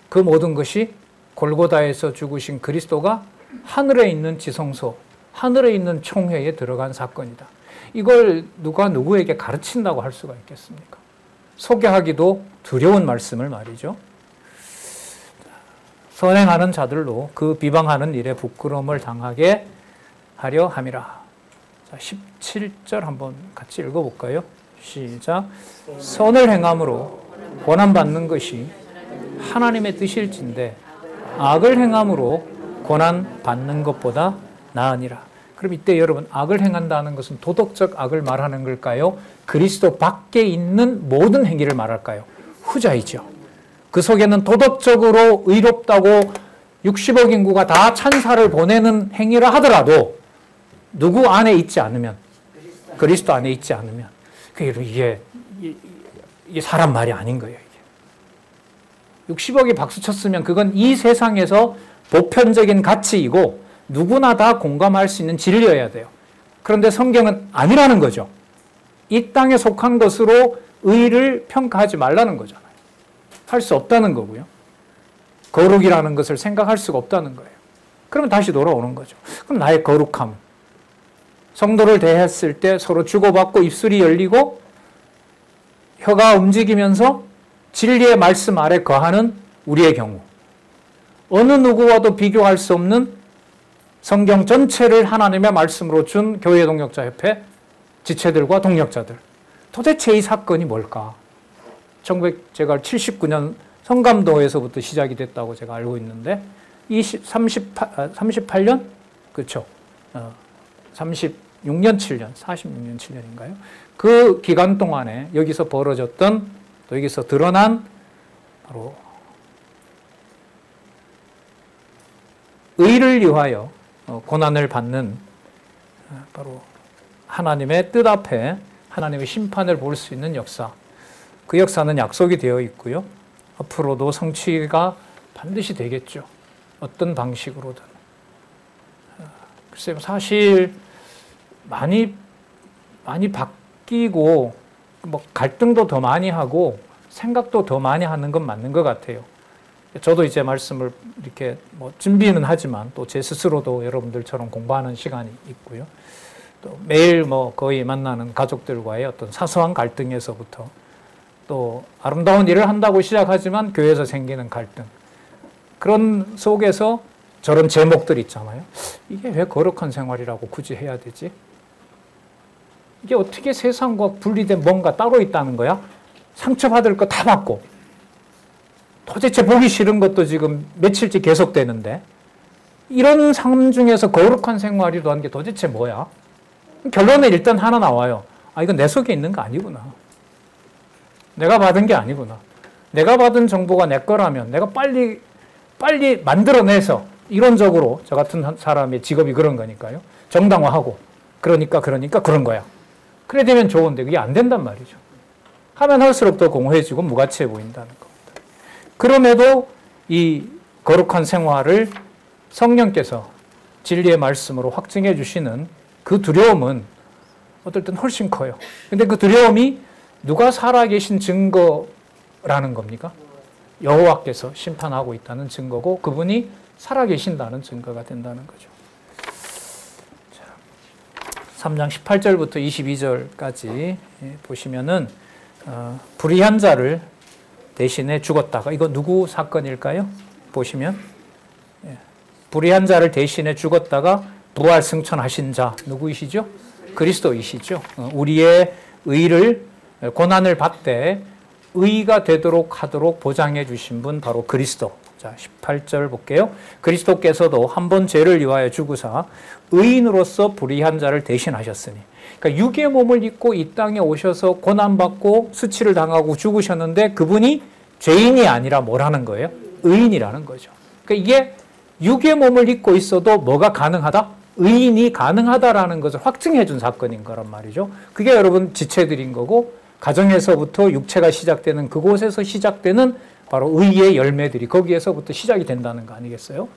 그 모든 것이 골고다에서 죽으신 그리스도가 하늘에 있는 지성소, 하늘에 있는 총회에 들어간 사건이다. 이걸 누가 누구에게 가르친다고 할 수가 있겠습니까? 소개하기도 두려운 말씀을 말이죠. 선행하는 자들로 그 비방하는 일에 부끄러움을 당하게 하려 함이라. 자, 17절 한번 같이 읽어볼까요? 시작. 선을 행함으로 고난받는 것이 하나님의 뜻일진데 악을 행함으로 고난받는 것보다 나으니라. 그럼 이때 여러분 악을 행한다는 것은 도덕적 악을 말하는 걸까요? 그리스도 밖에 있는 모든 행위를 말할까요? 후자이죠. 그 속에는 도덕적으로 의롭다고 60억 인구가 다 찬사를 보내는 행위를 하더라도 누구 안에 있지 않으면, 그리스도 안에 있지 않으면 이게 사람 말이 아닌 거예요. 이게. 60억이 박수 쳤으면 그건 이 세상에서 보편적인 가치이고 누구나 다 공감할 수 있는 진리여야 돼요. 그런데 성경은 아니라는 거죠. 이 땅에 속한 것으로 의를 평가하지 말라는 거잖아요. 할 수 없다는 거고요. 거룩이라는 것을 생각할 수가 없다는 거예요. 그러면 다시 돌아오는 거죠. 그럼 나의 거룩함, 성도를 대했을 때 서로 주고받고 입술이 열리고 혀가 움직이면서 진리의 말씀 아래 거하는 우리의 경우, 어느 누구와도 비교할 수 없는 성경 전체를 하나님의 말씀으로 준 교회 동역자 협회 지체들과 동역자들, 도대체 이 사건이 뭘까? 제가 79년 성감도에서부터 시작이 됐다고 제가 알고 있는데 38년? 그렇죠. 36년 7년, 46년 7년인가요? 그 기간 동안에 여기서 벌어졌던 또 여기서 드러난 바로 의를 위하여 고난을 받는 바로 하나님의 뜻 앞에 하나님의 심판을 볼 수 있는 역사, 그 역사는 약속이 되어 있고요. 앞으로도 성취가 반드시 되겠죠. 어떤 방식으로든. 글쎄요, 사실 많이 바뀌고 뭐 갈등도 더 많이 하고 생각도 더 많이 하는 건 맞는 것 같아요. 저도 이제 말씀을 이렇게 뭐 준비는 하지만 또 제 스스로도 여러분들처럼 공부하는 시간이 있고요. 또 매일 뭐 거의 만나는 가족들과의 어떤 사소한 갈등에서부터 또 아름다운 일을 한다고 시작하지만 교회에서 생기는 갈등. 그런 속에서 저런 제목들 있잖아요. 이게 왜 거룩한 생활이라고 굳이 해야 되지? 이게 어떻게 세상과 분리된 뭔가 따로 있다는 거야? 상처받을 거 다 받고 도대체 보기 싫은 것도 지금 며칠째 계속되는데 이런 삶 중에서 거룩한 생활이라는 게 도대체 뭐야? 결론은 일단 하나 나와요. 아, 이건 내 속에 있는 거 아니구나. 내가 받은 게 아니구나. 내가 받은 정보가 내 거라면 내가 빨리 만들어내서 이론적으로 저 같은 사람의 직업이 그런 거니까요. 정당화하고 그러니까 그런 거야. 그래 되면 좋은데 그게 안 된단 말이죠. 하면 할수록 더 공허해지고 무가치해 보인다는 겁니다. 그럼에도 이 거룩한 생활을 성령께서 진리의 말씀으로 확증해 주시는 그 두려움은 어떨 땐 훨씬 커요. 근데 그 두려움이 누가 살아계신 증거라는 겁니까? 여호와께서 심판하고 있다는 증거고 그분이 살아계신다는 증거가 된다는 거죠. 3장 18절부터 22절까지 보시면은 불의한 자를 대신에 죽었다가 이거 누구 사건일까요? 보시면 불의한 자를 대신에 죽었다가 부활 승천하신 자 누구이시죠? 그리스도이시죠. 우리의 의를 고난을 받되 의가 되도록 하도록 보장해 주신 분 바로 그리스도. 자, 18절 볼게요. 그리스도께서도 한 번 죄를 위하여 죽으사 의인으로서 불의한 자를 대신하셨으니. 그러니까 육의 몸을 입고 이 땅에 오셔서 고난받고 수치를 당하고 죽으셨는데 그분이 죄인이 아니라 뭐라는 거예요? 의인이라는 거죠. 그러니까 이게 육의 몸을 입고 있어도 뭐가 가능하다? 의인이 가능하다라는 것을 확증해 준 사건인 거란 말이죠. 그게 여러분 지체들인 거고 가정에서부터 육체가 시작되는 그곳에서 시작되는 바로 의의 열매들이 거기에서부터 시작이 된다는 거 아니겠어요?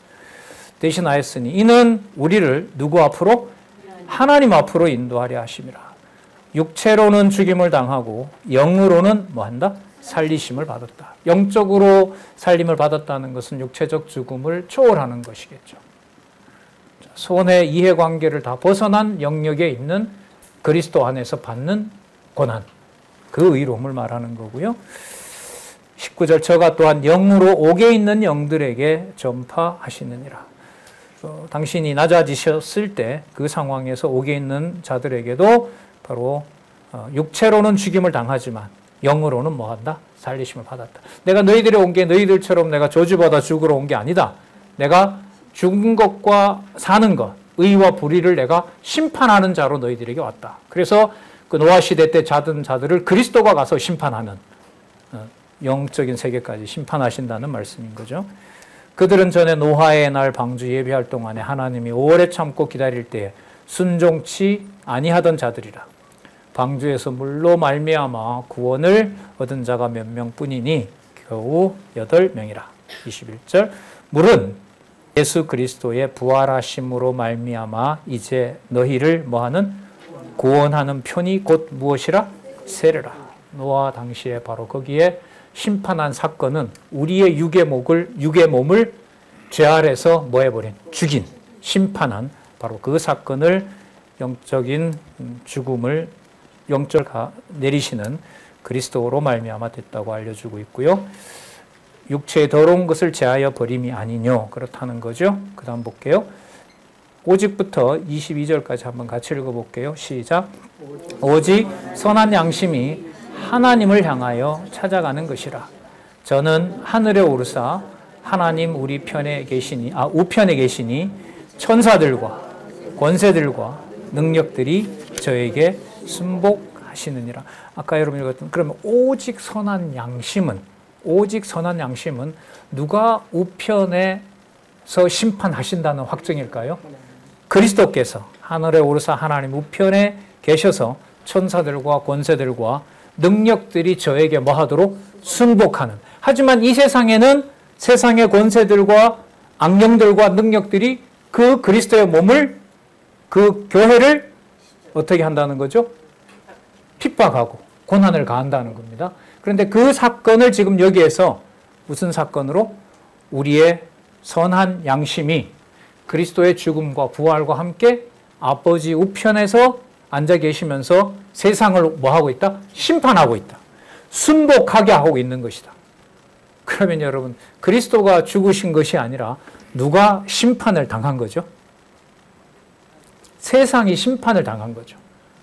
대신하였으니 이는 우리를 누구 앞으로? 하나님 앞으로 인도하려 하심이라. 육체로는 죽임을 당하고 영으로는 뭐한다? 살리심을 받았다. 영적으로 살림을 받았다는 것은 육체적 죽음을 초월하는 것이겠죠. 손의 이해관계를 다 벗어난 영역에 있는 그리스도 안에서 받는 고난, 그 의로움을 말하는 거고요. 19절 저가 또한 영으로 옥에 있는 영들에게 전파하시느니라. 당신이 낮아지셨을 때 그 상황에서 옥에 있는 자들에게도 바로 육체로는 죽임을 당하지만 영으로는 뭐한다? 살리심을 받았다. 내가 너희들이 온 게 너희들처럼 내가 저주받아 죽으러 온 게 아니다. 내가 죽은 것과 사는 것, 의와 불의를 내가 심판하는 자로 너희들에게 왔다. 그래서 그 노아 시대 때 자든 자들을 그리스도가 가서 심판하는 영적인 세계까지 심판하신다는 말씀인 거죠. 그들은 전에 노아의 날 방주 예비할 동안에 하나님이 오래 참고 기다릴 때에 순종치 아니하던 자들이라. 방주에서 물로 말미암아 구원을 얻은 자가 몇 명뿐이니 겨우 8명이라. 21절 물은 예수 그리스도의 부활하심으로 말미암아 이제 너희를 뭐하는? 구원하는 편이 곧 무엇이라? 세례라. 노아 당시에 바로 거기에 심판한 사건은 우리의 육의 몸을 죄 아래서 뭐 해버린? 죽인, 심판한 바로 그 사건을 영적인 죽음을 영적 내리시는 그리스도로 말미암아 됐다고 알려주고 있고요. 육체의 더러운 것을 제하여 버림이 아니뇨. 그렇다는 거죠. 그 다음 볼게요. 오직부터 22절까지 한번 같이 읽어볼게요. 시작. 오직 선한 양심이 하나님을 향하여 찾아가는 것이라. 저는 하늘에 오르사 하나님 우리 편에 계시니 우편에 계시니 천사들과 권세들과 능력들이 저에게 순복하시느니라. 아까 여러분 읽었던 그러면 오직 선한 양심은 누가 우편에서 심판하신다는 확증일까요? 그리스도께서 하늘에 오르사 하나님 우편에 계셔서 천사들과 권세들과 능력들이 저에게 뭐하도록 순복하는. 하지만 이 세상에는 세상의 권세들과 악령들과 능력들이 그 그리스도의 몸을, 그 교회를 어떻게 한다는 거죠? 핍박하고 고난을 가한다는 겁니다. 그런데 그 사건을 지금 여기에서 무슨 사건으로? 우리의 선한 양심이 그리스도의 죽음과 부활과 함께 아버지 우편에서 앉아 계시면서 세상을 뭐 하고 있다? 심판하고 있다. 순복하게 하고 있는 것이다. 그러면 여러분, 그리스도가 죽으신 것이 아니라 누가 심판을 당한 거죠? 세상이 심판을 당한 거죠.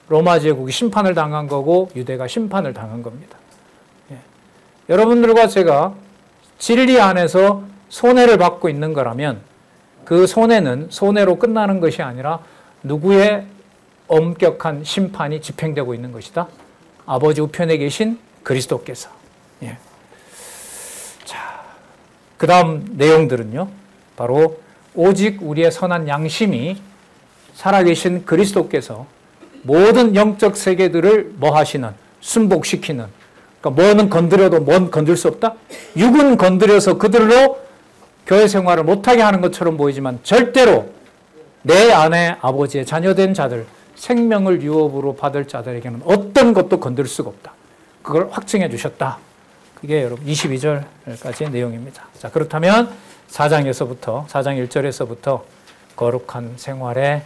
로마 제국이 심판을 당한 거고 유대가 심판을 당한 겁니다. 예. 여러분들과 제가 진리 안에서 손해를 받고 있는 거라면 그 손해는 손해로 끝나는 것이 아니라 누구의 엄격한 심판이 집행되고 있는 것이다? 아버지 우편에 계신 그리스도께서. 예. 자, 그 다음 내용들은요, 바로 오직 우리의 선한 양심이 살아계신 그리스도께서 모든 영적 세계들을 뭐 하시는? 순복시키는. 그러니까 뭐는 건드려도 뭔 건들 수 없다? 육은 건드려서 그들로 교회 생활을 못하게 하는 것처럼 보이지만 절대로 내 안에 아버지의 자녀된 자들, 생명을 유업으로 받을 자들에게는 어떤 것도 건들 수가 없다. 그걸 확증해 주셨다. 그게 여러분 22절까지의 내용입니다. 자, 그렇다면 4장 1절에서부터 거룩한 생활의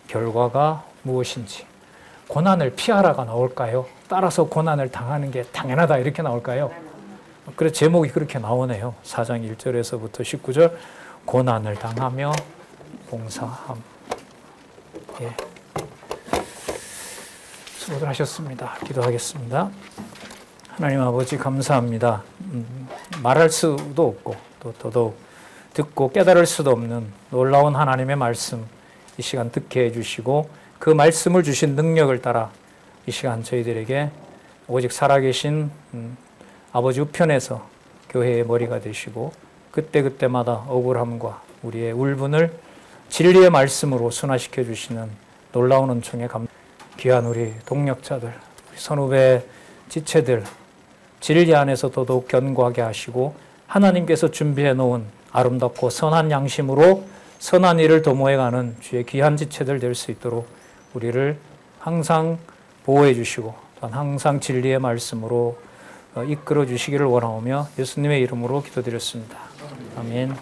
결과가 무엇인지, 고난을 피하라가 나올까요? 따라서 고난을 당하는 게 당연하다 이렇게 나올까요? 그래서 제목이 그렇게 나오네요. 4장 1절에서부터 19절, 고난을 당하며 봉사함. 예. 수고들 하셨습니다. 기도하겠습니다. 하나님 아버지 감사합니다. 말할 수도 없고 또 더더욱 듣고 깨달을 수도 없는 놀라운 하나님의 말씀, 이 시간 듣게 해주시고 그 말씀을 주신 능력을 따라 이 시간 저희들에게 오직 살아계신 아버지 우편에서 교회의 머리가 되시고 그때그때마다 억울함과 우리의 울분을 진리의 말씀으로 순화시켜 주시는 놀라운 은총에 귀한 우리 동력자들, 우리 선후배 지체들 진리 안에서 더더욱 견고하게 하시고 하나님께서 준비해 놓은 아름답고 선한 양심으로 선한 일을 도모해가는 주의 귀한 지체들 될 수 있도록 우리를 항상 보호해 주시고 또한 항상 진리의 말씀으로 이끌어 주시기를 원하오며 예수님의 이름으로 기도드렸습니다. 아멘.